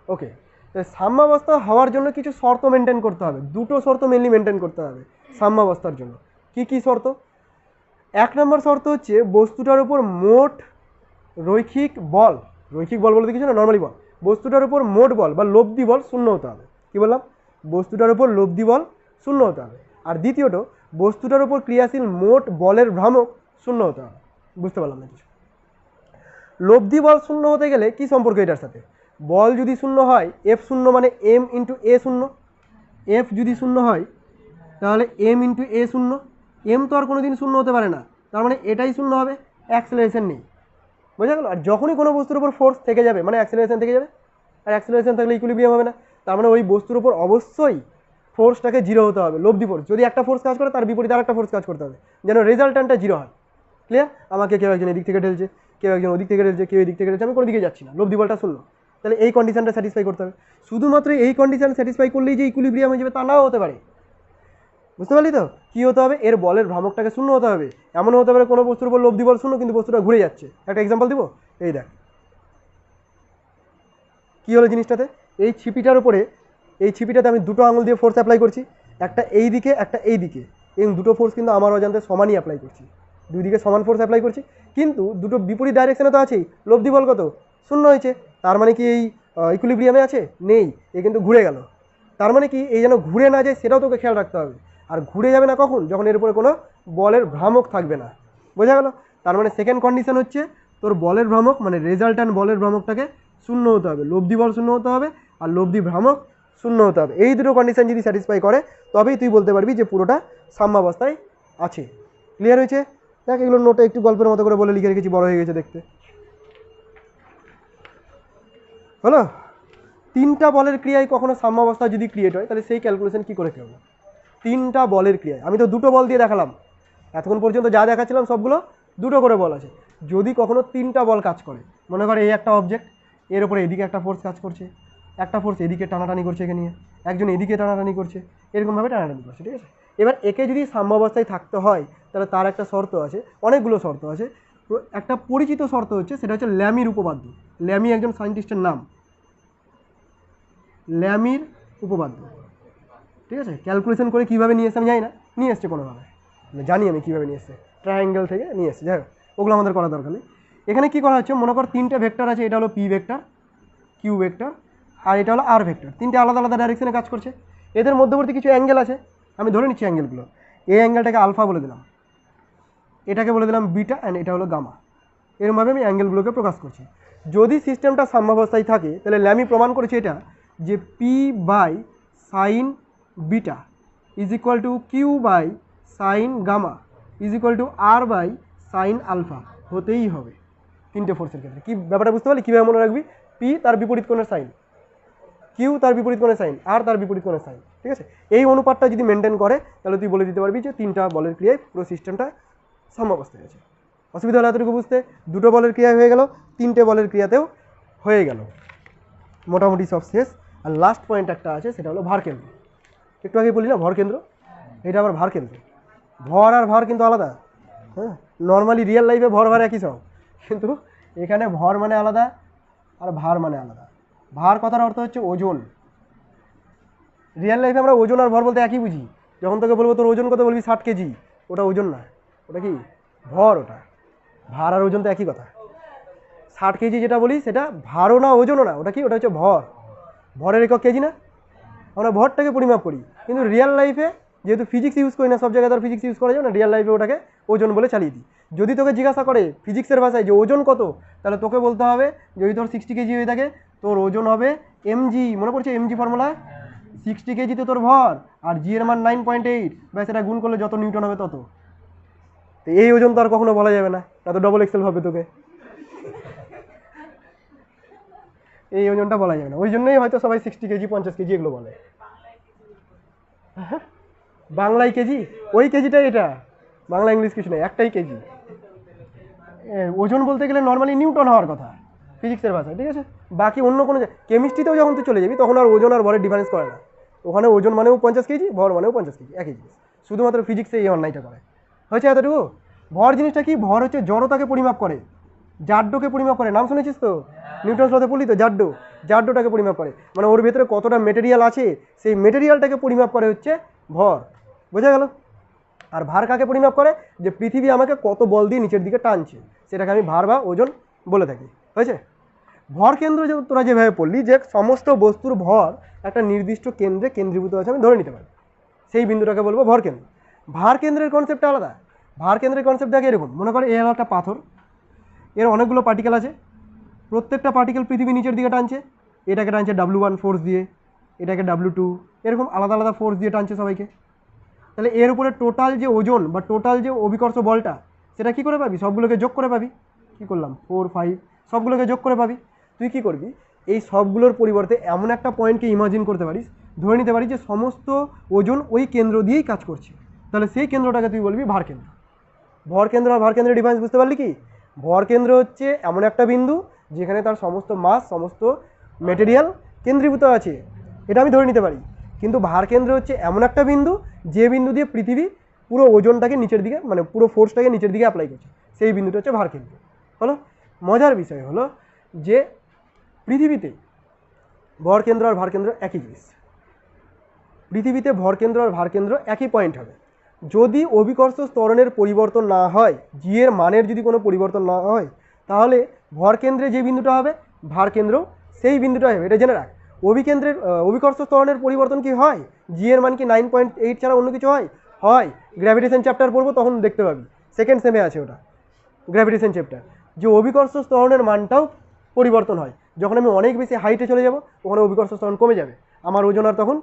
ওকে, তো সাম্যাবস্থা হওয়ার জন্য কিছু শর্ত মেনটেন করতে হবে, দুটো শর্ত মেনলি মেনটেন করতে হবে সাম্যাবস্থার জন্য। কি কি শর্ত? 1 নম্বর শর্ত হচ্ছে বস্তুটার উপর মোট রৈখিক বল বলতে কিছু না, নর্মালি বল, বস্তুটার উপর মোট বল বা লব্ধি বল শূন্য হতে হবে। কি বললাম? বস্তুটার উপর লব্ধি বল শূন্য হতে হবে। আর দ্বিতীয়ত, বস্তুটার উপর ক্রিয়াশীল মোট বলের ভ্রামক শূন্য হতে হবে। বুঝতে পারলাম না কিছু? লব্ধি বল শূন্য হতে গেলে কি সম্পর্ক এটার সাথে? বল যদি শূন্য হয়, এফ শূন্য মানে এম ইন্টু এ শূন্য, এফ যদি শূন্য হয় তাহলে এম ইন্টু এ শূন্য, এম তো আর কোনো দিন শূন্য হতে পারে না, তার মানে এটাই শূন্য হবে, অ্যাক্সেলারেশন নেই, বোঝা গেল? আর যখনই কোনো বস্তুর উপর ফোর্স থেকে যাবে মানে অ্যাক্সেলারেশন থেকে যাবে, আর অ্যাক্সেলারেশন থাকলে ইকুইলিব্রিয়াম হবে না, তার মানে ওই বস্তুর উপর অবশ্যই ফোর্সটাকে জিরো হতে হবে, লব্ধি ফোর্স। যদি একটা ফোর্স কাজ করে তার বিপরীতে আরেকটা ফোর্স কাজ করতে হবে, যেন রেজাল্ট্যান্টটা জিরো হয়। ক্লিয়ার? আমাকে কেউ একজন এদিক থেকে ঢেলছে, কেউ একজন ওদিক থেকে ঢেলছে, কেউ এদিক থেকে ঢেলছে, আমি কোনো দিকে যাচ্ছি না, লব্ধি বলটা শূন্য, তাহলে এই কন্ডিশনটা স্যাটিসফাই করতে হবে। শুধুমাত্র এই কন্ডিশন স্যাটিসফাই করলেই যে ইকুইলিব্রিয়াম হয়ে যাবে তা নাও হতে পারে, বুঝতে পারলি তো? কী হতে হবে? এর বলের ভ্রামকটাকে শূন্য হতে হবে। এমনও হতে পারে কোনো বস্তুর উপর লব্ধি বল শূন্য কিন্তু বস্তুটা ঘুরে যাচ্ছে। একটা এক্সাম্পল দিব, এই দেখ কী হলো জিনিসটাতে, এই ছিপিটার উপরে, এই ছিপিটাতে আমি দুটো আঙুল দিয়ে ফোর্স অ্যাপ্লাই করছি, একটা এই দিকে একটা এই দিকে, এবং দুটো ফোর্স কিন্তু আমার অজান্তে সমানই অ্যাপ্লাই করছি, দুই দিকে সমান ফোর্স অ্যাপ্লাই করছি, কিন্তু দুটো বিপরীত ডাইরেকশনে তো আছেই, লব্ধি বল কত? শূন্য হয়েছে, তার মানে কি এই ইকুইলিব্রিয়ামে আছে? নেই, এ কিন্তু ঘুরে গেল। তার মানে কি এই যেন ঘুরে না যায় সেটাও তোকে খেয়াল রাখতে হবে। আর ঘুরে যাবে না কখন? যখন এর উপরে কোনো বলের ভ্রামক থাকবে না, বোঝা গেল? তার মানে সেকেন্ড কন্ডিশন হচ্ছে তোর বলের ভ্রামক মানে রেজাল্ট্যান্ট বলের ভ্রামকটাকে শূন্য হতে হবে, লব্ধি বল শূন্য হতে হবে আর লব্ধি ভ্রামক শূন্য হতে হবে। এই দুটো কন্ডিশন যদি স্যাটিসফাই করে তবেই তুই বলতে পারবি যে পুরোটা সাম্যাবস্থায় আছে। ক্লিয়ার হয়েছে? দেখ এগুলো নোটে একটু গল্পের মতো করে বলে লিখে রেখেছি, বড় হয়ে গেছে দেখতে। হলো? তিনটা বলের ক্রিয়ায় কখনো সাম্যাবস্থা যদি ক্রিয়েট হয় তাহলে সেই ক্যালকুলেশন কী করে করবো? তিনটা বলের ক্রিয়ায়, আমি তো দুটো বল দিয়ে দেখালাম এতক্ষণ পর্যন্ত, যা দেখাচ্ছিলাম সবগুলো দুটো করে বল আছে। যদি কখনো তিনটা বল কাজ করে, মনে করে এই একটা অবজেক্ট, এর উপরে এদিকে একটা ফোর্স কাজ করছে, একটা ফোর্স এদিকে টানাটানি করছে, একে নিয়ে একজন এদিকে টানাটানি করছে, এরকমভাবে টানাটানি করছে, ঠিক আছে? এবার একে যদি সাম্যাবস্থায় থাকতে হয় তাহলে তার একটা শর্ত আছে, অনেকগুলো শর্ত আছে। একটা পরিচিত শর্ত হচ্ছে, সেটা হচ্ছে ল্যামির উপপাদ্য। ল্যামি একজন সায়েন্টিস্টের নাম, ল্যামির উপপাদ্য, ঠিক আছে? ক্যালকুলেশন করে কীভাবে নিয়ে এসে আমি জানি না, নিয়ে এসছে কোনোভাবে, জানি আমি কীভাবে নিয়ে এসছে, ট্রায়াঙ্গেল থেকে নিয়ে এসছে, যাই হোক ওগুলো আমাদের করা দরকার নেই। এখানে কী করা হচ্ছে, মনে কর তিনটে ভেক্টর আছে, এটা হলো পি ভেক্টর, কিউ ভেক্টর আর এটা হলো আর ভেক্টর, তিনটে আলাদা আলাদা ডাইরেকশনে কাজ করছে। এদের মধ্যবর্তী কিছু অ্যাঙ্গেল আছে, আমি ধরে নিচ্ছি অ্যাঙ্গেলগুলো, এই অ্যাঙ্গেলটাকে আলফা বলে দিলাম, এটাকে বলে দিলাম বিটা, অ্যান্ড এটা হলো গামা। এরমভাবে আমি অ্যাঙ্গেলগুলোকে প্রকাশ করছি। যদি সিস্টেমটা সাম্যাবস্থায় থাকে তাহলে ল্যামি প্রমাণ করেছে এটা, যে P by sine beta is equal to Q by sine gamma is equal to R by sine alpha হতেই হবে তিনটে ফোর্সের ক্ষেত্রে। কি ব্যাপারটা বুঝতে পারলি? কীভাবে মনে রাখবি? পি তার বিপরীত কোণের সাইন, কিউ তার বিপরীত কোণের সাইন, আর তার বিপরীত কোণের সাইন, ঠিক আছে? এই অনুপাতটা যদি মেনটেন করে তাহলে তুই বলে দিতে পারবি যে তিনটা বলের ক্রিয়ায় পুরো সিস্টেমটা সাম্যাবস্থায় আছে। অসুবিধা হলে এতটুকু বুঝতে, দুটো বলের ক্রিয়ায় হয়ে গেল, তিনটে বলের ক্রিয়াতেও হয়ে গেল, মোটামুটি সব শেষ। আর লাস্ট পয়েন্ট একটা আছে, সেটা হলো ভার কেন্দ্র। একটু আগে বলি না ভর কেন্দ্র, এটা আবার ভার কেন্দ্র। ভর আর ভার কিন্তু আলাদা, হ্যাঁ? নর্মালি রিয়েল লাইফে ভর ভার একই সব, কিন্তু এখানে ভর মানে আলাদা আর ভার মানে আলাদা। ভার কথার অর্থ হচ্ছে ওজন। রিয়েল লাইফে আমরা ওজন আর ভর বলতে একই বুঝি। যখন তোকে বলবো তোর ওজন কত, বলবি 60 কেজি, ওটা ওজন না, ওটা কি ভর। ওটা ভার আর ওজন তো একই কথা। 60 কেজি যেটা বলি সেটা ভারও না ওজনও না, ওটা কি, ওটা হচ্ছে ভর। ভরের একক কেজি না, আমরা ভরটাকে পরিমাপ করি। কিন্তু রিয়েল লাইফে যেহেতু ফিজিক্স ইউজ করি না, সব জায়গায় তার ফিজিক্স ইউজ করা যায় না, রিয়েল লাইফে ওটাকে ওজন বলে চালিয়ে দিই। যদি তোকে জিজ্ঞাসা করে ফিজিক্সের ভাষায় যে ওজন কত, তাহলে তোকে বলতে হবে যদি তোর 60 কেজি হয়ে থাকে তোর ওজন হবে mg, মনে পড়ছে mg ফর্মুলা, 60 কেজিতে তোর ভর, আর জি এর মান 9.8, ব্যাস এটা গুণ করলে যত নিউটন হবে তত। তো এই ওজন তো আর কখনো বলা যাবে না, তা তো ডবল এক্সেল হবে তোকে, এই ওজনটা বলা যাবে না। ওই জন্যই হয়তো সবাই 60 কেজি 50 কেজি এগুলো বলে। বাংলায় কেজি, ওই কেজিটাই এটা, বাংলা ইংলিশ কিছু নেই, একটাই কেজি। ওজন বলতে গেলে নর্মালি নিউটন হওয়ার কথা ফিজিক্সের ভাষায়, ঠিক আছে? বাকি অন্য কোনো কেমিস্ট্রিতেও যখন তুই চলে যাবি তখন আর ওজন আর ভরের ডিফারেন্স করে না, ওখানে ওজন মানেও 50 কেজি, ভর মানেও 50 কেজি, একই জিনিস, শুধুমাত্র ফিজিক্সে এই অন্যায়টা করে। হয়েছে এতটুকু? ভর জিনিসটা কি? ভর হচ্ছে জড়তাকে পরিমাপ করে, জাড্যকে পরিমাপ করে, নাম শুনেছিস তো, নিউটন সাথে পড়লি তো, জাড্যটাকে পরিমাপ করে, মানে ওর ভেতরে কতটা মেটেরিয়াল আছে সেই মেটেরিয়ালটাকে পরিমাপ করে হচ্ছে ভর, বোঝা গেল? আর ভার কাকে পরিমাপ করে? যে পৃথিবী আমাকে কত বল দিয়ে নিচের দিকে টানছে, সেটাকে আমি ভার বা ওজন বলে থাকি। হয়েছে? ভর কেন্দ্র যে তোরা যেভাবে পড়লি যে সমস্ত বস্তুর ভর একটা নির্দিষ্ট কেন্দ্রে কেন্দ্রীভূত আছে আমি ধরে নিতে পারি, সেই বিন্দুটাকে বলবো ভর কেন্দ্র। ভার কেন্দ্রের কনসেপ্টটা আলাদা। ভার কেন্দ্রের কনসেপ্ট দেখে এরকম, মনে করে এর একটা পাথর, এর অনেকগুলো পার্টিকেল আছে, প্রত্যেকটা পার্টিকেল পৃথিবী নিচের দিকে টানছে, এটাকে টানছে W1 ফোর্স দিয়ে, এটাকে W2, এরকম আলাদা আলাদা ফোর্স দিয়ে টানছে সবাইকে। তাহলে এর উপরে টোটাল যে ওজন বা টোটাল যে অভিকর্ষ বলটা সেটা কী করে পাবি? সবগুলোকে যোগ করে পাবি। কী করলাম? 4, 5 সবগুলোকে যোগ করে পাবি। তুই কী করবি? এই সবগুলোর পরিবর্তে এমন একটা পয়েন্টকে ইমাজিন করতে পারিস, ধরে নিতে পারিস যে সমস্ত ওজন ওই কেন্দ্র দিয়েই কাজ করছে, তাহলে সেই কেন্দ্রটাকে তুই বলবি ভার কেন্দ্র। ভর কেন্দ্র আর ভার কেন্দ্রের ডিফারেন্স বুঝতে পারলি কি? ভর কেন্দ্র হচ্ছে এমন একটা বিন্দু যেখানে তার সমস্ত মাস, সমস্ত মেটেরিয়াল কেন্দ্রীভূত আছে, এটা আমি ধরে নিতে পারি। কিন্তু ভার কেন্দ্র হচ্ছে এমন একটা বিন্দু যে বিন্দু দিয়ে পৃথিবী পুরো ওজনটাকে নিচের দিকে, মানে পুরো ফোর্সটাকে নিচের দিকে অ্যাপ্লাই করছে, সেই বিন্দুটা হচ্ছে ভার কেন্দ্র। হলো? মজার বিষয় হলো যে পৃথিবীতে ভর কেন্দ্র আর ভার কেন্দ্র একই জিনিস। পৃথিবীতে ভর কেন্দ্র আর ভার কেন্দ্র একই পয়েন্ট হবে। যদি অভিকর্ষ ত্বরণের পরিবর্তন না হয়, জি এর মানের যদি কোনো পরিবর্তন না হয়, তাহলে ভর কেন্দ্রে যে বিন্দুটা হবে ভার কেন্দ্র সেই বিন্দুটা হবে, এটা জেনে রাখ। অভিকর্ষ ত্বরণের পরিবর্তন কি হয়? জি এর মান কি 9.8 ছাড়া অন্য কিছু হয়? হয়। গ্র্যাভিটেশন চ্যাপ্টার পড়বো তখন দেখতে পাবি, সেকেন্ড সেমে আছে ওটা, গ্র্যাভিটেশন চ্যাপ্টার, যে অভিকর্ষ ত্বরণের মানটাও পরিবর্তন হয়। যখন আমি অনেক বেশি হাইটে চলে যাব ওখানে অভিকর্ষ ত্বরণ কমে যাবে, আমার ওজন আর তখন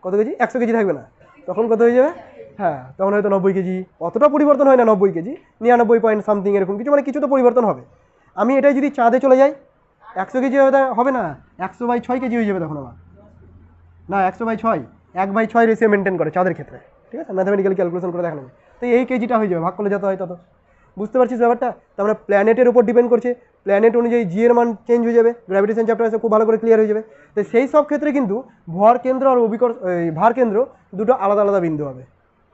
কত কেজি? 100 কেজি থাকবে না, তখন কত হয়ে যাবে? হ্যাঁ, তখন হয়তো 90 কেজি, অতটা পরিবর্তন হয় না, 90 কেজি, 99 পয়েন্ট সামথিং এরকম কিছু, মানে কিছু তো পরিবর্তন হবে। আমি এটাই যদি চাঁদে চলে যাই 100 কেজি হবে না, 100/6 কেজি হয়ে যাবে তখন আমার, না 100/6, 1/6 রেশিও মেনটেন করে চাঁদের ক্ষেত্রে, ঠিক আছে? ম্যাথামেটিক্যাল ক্যালকুলেশন করে দেখানো, তো এই কেজিটা হয়ে যাবে, ভাগ করলে যত হয় তত। বুঝতে পারছিস ব্যাপারটা? তার মানে প্ল্যানেটের উপর ডিপেন্ড করছে, প্ল্যানেট অনুযায়ী জি এর মান চেঞ্জ হয়ে যাবে, গ্র্যাভিটেশন চ্যাপ্টার আছে খুব ভালো করে ক্লিয়ার হয়ে যাবে। তো সেই সব ক্ষেত্রে কিন্তু ভর কেন্দ্র আর ভার কেন্দ্র দুটো আলাদা আলাদা বিন্দু হবে।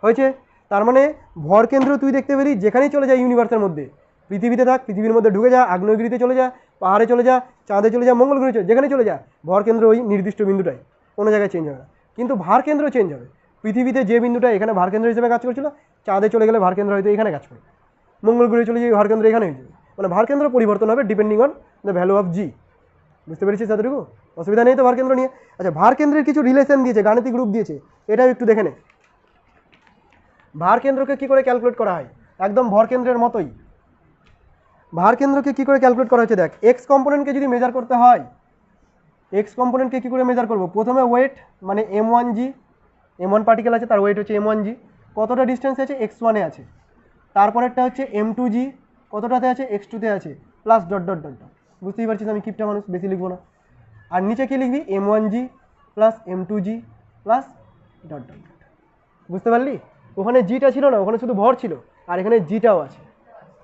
হয়েছে? তার মানে ভর কেন্দ্র তুই দেখতে পেলি যেখানেই চলে যায় ইউনিভার্সের মধ্যে, পৃথিবীতে থাক, পৃথিবীর মধ্যে ঢুকে যা, আগ্নেয়গিরিতে চলে যা, পাহাড়ে চলে যা, চাঁদে চলে যা, মঙ্গল গ্রহে যেখানে চলে যা, ভর কেন্দ্র ওই নির্দিষ্ট বিন্দুটাই, কোনো জায়গায় চেঞ্জ হবে না। কিন্তু ভার কেন্দ্র চেঞ্জ হবে, পৃথিবীতে যে বিন্দুটা এখানে ভার কেন্দ্র হিসেবে কাজ করছিল, চাঁদে চলে গেলে ভার কেন্দ্র হয়তো এখানে কাজ করবে, মঙ্গল গ্রহে চলে যাবে ভার কেন্দ্র এখানে হয়ে যাবে, মানে ভার কেন্দ্র পরিবর্তন হবে depending on the value of G. বুঝতে পেরেছিস এতটুকু? অসুবিধা নেই তো ভার কেন্দ্র নিয়ে? আচ্ছা, ভার কেন্দ্রের কিছু রিলেশন দিয়েছে, গাণিতিক রূপ দিয়েছে, এটাও একটু দেখে নে। ভার কেন্দ্রকে কী করে ক্যালকুলেট করা হয়? একদম ভর কেন্দ্রের মতোই ভার কেন্দ্রকে কী করে ক্যালকুলেট করা হচ্ছে দেখ। এক্স কম্পোনেন্টকে যদি মেজার করতে হয়, এক্স কম্পোনেন্টকে কী করে মেজার করবো? প্রথমে ওয়েট, মানে m1g, m1 পার্টিকেল আছে তার ওয়েট হচ্ছে m1g, কতটা ডিস্টেন্স আছে? x1 এ আছে। তারপরেরটা হচ্ছে m2g, কতটাতে আছে? x2 তে আছে, plus dot dot dot dot. বুঝতেই পারছিস আমি কিপটা মানুষ, বেশি লিখবো না। আর নিচে কি লিখবি? m1g plus m2g plus dot dot dot. বুঝতে পারলি? ওখানে জিটা ছিল না, ওখানে শুধু ভর ছিল, আর এখানে জিটাও আছে।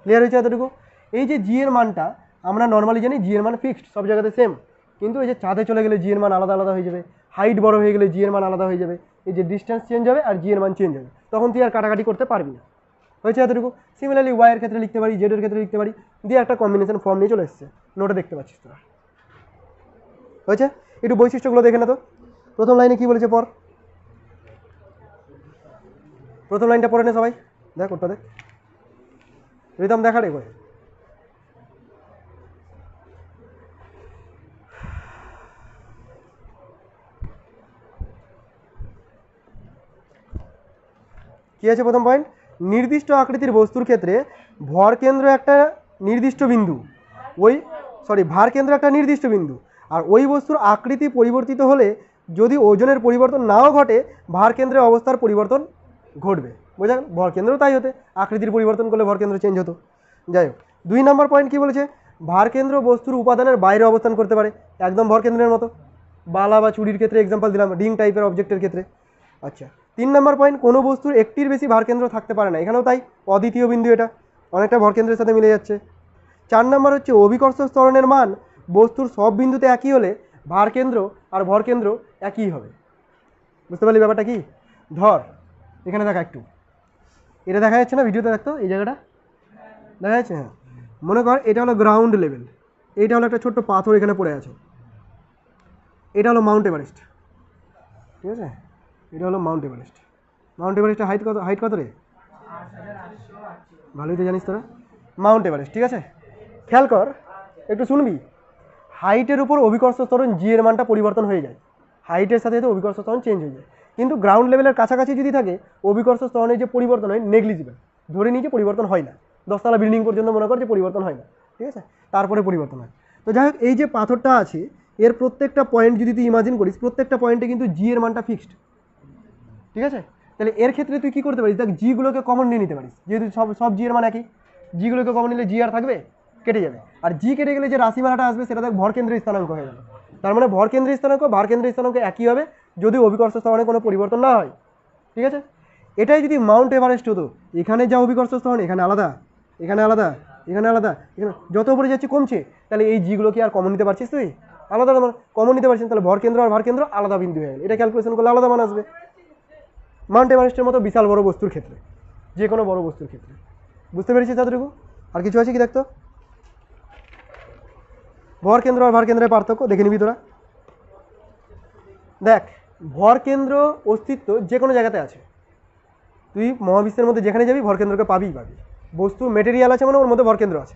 ক্লিয়ার হয়েছে এতটুকু? এই যে জি এর মানটা আমরা নর্মালি জানি জি এর মান ফিক্সড, সব জায়গাতে সেম, কিন্তু এই যে চাঁদে চলে গেলে জি এর মান আলাদা আলাদা হয়ে যাবে, হাইট বড় হয়ে গেলে জি এর মান আলাদা হয়ে যাবে, এই যে ডিস্টেন্স চেঞ্জ হবে আর জি এর মান চেঞ্জ হবে, তখন তুই আর কাটাকাটি করতে পারবি না। হয়েছে এতটুকু? সিমিলারলি ওয়াই এর ক্ষেত্রে লিখতে পারি, জেড এর ক্ষেত্রে লিখতে পারি, দিয়ে একটা কম্বিনেশন ফর্ম নিয়ে চলে এসছে, নোটে দেখতে পাচ্ছিস তোরা। হয়েছে? একটু বৈশিষ্ট্যগুলো দেখে না তো। প্রথম লাইনে কি বলেছে পর, প্রথম লাইনটা পড়ে নে সবাই, দেখ ওটা দেখ, রিদম দেখা রে। কি আছে প্রথম পয়েন্ট? নির্দিষ্ট আকৃতির বস্তুর ক্ষেত্রে ভর কেন্দ্র একটা নির্দিষ্ট বিন্দু, ভার কেন্দ্র একটা নির্দিষ্ট বিন্দু, আর ওই বস্তুর আকৃতি পরিবর্তিত হলে যদি ওজনের পরিবর্তন নাও ঘটে ভারকেন্দ্রের অবস্থার পরিবর্তন ঘটবে। বোঝা গেল? ভরকেন্দ্রও তাই হতে, আকৃতির পরিবর্তন করলে ভরকেন্দ্র চেঞ্জ হতো। যাই হোক, 2 নম্বর পয়েন্ট কি বলেছে, ভারকেন্দ্র বস্তুর উপাদানের বাইরে অবস্থান করতে পারে, একদম ভরকেন্দ্রের মতো, বালা বা চুরির ক্ষেত্রে এক্সাম্পল দিলাম, রিং টাইপের অবজেক্টের ক্ষেত্রে। আচ্ছা, 3 নম্বর পয়েন্ট, কোনো বস্তুর একটির বেশি ভারকেন্দ্র থাকতে পারে না, এখানেও তাই, অদ্বিতীয় বিন্দু, এটা অনেকটা ভরকেন্দ্রের সাথে মিলে যাচ্ছে। 4 নম্বর হচ্ছে অভিকর্ষ ত্বরণের মান বস্তুর সব বিন্দুতে একই হলে ভারকেন্দ্র আর ভরকেন্দ্র একই হবে। বুঝতে পারলি ব্যাপারটা কি? ধর এখানে দেখা, একটু এটা দেখা যাচ্ছে না ভিডিওতে, দেখতো এই জায়গাটা দেখা যাচ্ছে? হ্যাঁ, মনে কর এটা হলো গ্রাউন্ড লেভেল, এইটা হলো একটা ছোট্ট পাথর এখানে পড়ে আছে, এটা হলো মাউন্ট এভারেস্ট, ঠিক আছে? এটা হলো মাউন্ট এভারেস্ট। মাউন্ট এভারেস্টের হাইট কত রে? ভালোই তো জানিস তোরা, মাউন্ট এভারেস্ট, ঠিক আছে? খেয়াল কর, একটু শুনবি, হাইটের উপর অভিকর্ষ ত্বরণ জি এর মানটা পরিবর্তন হয়ে যায়, হাইটের সাথে সাথে অভিকর্ষ ত্বরণ চেঞ্জ হয়ে যায়, কিন্তু গ্রাউন্ড লেভেলের কাছাকাছি যদি থাকে অভিকর্ষ ত্বরণের যে পরিবর্তন হয় নেগলিজিবল, ধরে নিয়ে যে পরিবর্তন হয় না, 10 তলা বিল্ডিং পর্যন্ত মনে কর যে পরিবর্তন হয় না, ঠিক আছে? তারপরে পরিবর্তন হয়। তো যাই হোক, এই যে পাথরটা আছে এর প্রত্যেকটা পয়েন্ট যদি তুই ইমাজিন করিস, প্রত্যেকটা পয়েন্টে কিন্তু জি এর মানটা ফিক্সড, ঠিক আছে? তাহলে এর ক্ষেত্রে তুই কী করতে পারিস, দেখ জিগুলোকে কমন নিয়ে নিতে পারিস, যেহেতু সব জি এর মান একই, জিগুলোকে কমন নিলে জি আর থাকবে, কেটে যাবে, আর জি কেটে গেলে যে রাশিমালাটা আসবে সেটা দেখ ভরকেন্দ্রের স্থানাঙ্ক হয়ে গেল। তার মানে ভরকেন্দ্রের স্থানাঙ্ক ভারকেন্দ্রের স্থানাঙ্ক একই হবে যদি অভিকর্ষ ত্বরণে কোনো পরিবর্তন না হয়, ঠিক আছে? এটাই যদি মাউন্ট এভারেস্ট হতো, এখানে যা অভিকর্ষ ত্বরণ এখানে আলাদা, এখানে আলাদা, এখানে আলাদা, এখানে যত উপরে যাচ্ছে কমছে, তাহলে এই জিগুলো কি আর কমন নিতে পারছিস তুই? আলাদা আলাদা কমন নিতে পারছিস, তাহলে ভরকেন্দ্র আর ভারকেন্দ্র আলাদা বিন্দু হয়ে গেল, এটা ক্যালকুলেশন করলে আলাদা মান আসবে। মাউন্ট এভারেস্টের মতো বিশাল বড় বস্তুর ক্ষেত্রে, যে কোনো বড় বস্তুর ক্ষেত্রে। বুঝতে পেরেছিস তাদেরকে? আর কিছু আছে কি দেখতো? ভরকেন্দ্র আর ভারকেন্দ্রের পার্থক্য দেখে নিবি তোরা। দেখ, ভরকেন্দ্র অস্তিত্ব যে কোনো জায়গাতে আছে, তুই মহাবিশ্বের মধ্যে যেখানে যাবি ভরকেন্দ্রকে পাবি। বস্তু মেটেরিয়াল আছে মানে ওর মধ্যে ভরকেন্দ্র আছে,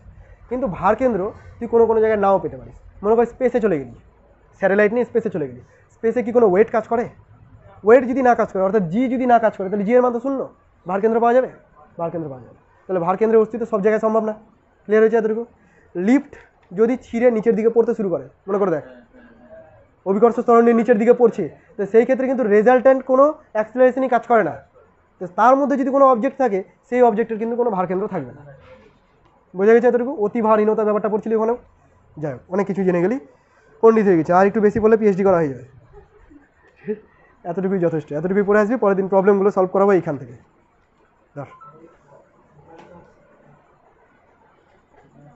কিন্তু ভারকেন্দ্র তুই কোনো কোনো জায়গায় নাও পেতে পারিস। মনে কর স্পেসে চলে গেলি, স্যাটেলাইট নিয়ে স্পেসে চলে গেলি, স্পেসে কি কোনো ওয়েট কাজ করে? ওয়েট যদি না কাজ করে, অর্থাৎ জি যদি না কাজ করে, তাহলে জি এর মান তো শূন্য, ভারকেন্দ্র পাওয়া যাবে? ভারকেন্দ্র পাওয়া যাবে। তাহলে ভারকেন্দ্রের অস্তিত্ব সব জায়গায় সম্ভব না। ক্লিয়ার হয়েছে এতটুকু? লিফট যদি ছিঁড়ে নিচের দিকে পড়তে শুরু করে, মনে করে দেখ অভিকর্ষ ত্বরণের নিচের দিকে পড়ছে, তো সেই ক্ষেত্রে কিন্তু রেজাল্ট্যান্ট কোনো অ্যাক্সিলারেশনই কাজ করে না, তো তার মধ্যে যদি কোনো অবজেক্ট থাকে সেই অবজেক্টের কিন্তু কোনো ভারকেন্দ্র থাকবে না। বোঝা গেছে এতটুকু? অতি ভারহীনতা ব্যাপারটা পড়ছিলি ওখানেও। যাই হোক, অনেক কিছু জেনে গেলি, পণ্ডিত হয়ে গেছে, আর একটু বেশি বলে পিএইচডি করা হয়ে যাবে। এতটুকুই যথেষ্ট, এতটুকুই পড়ে আসবি, পরের দিন প্রবলেমগুলো সলভ করাবো এইখান থেকে। ধর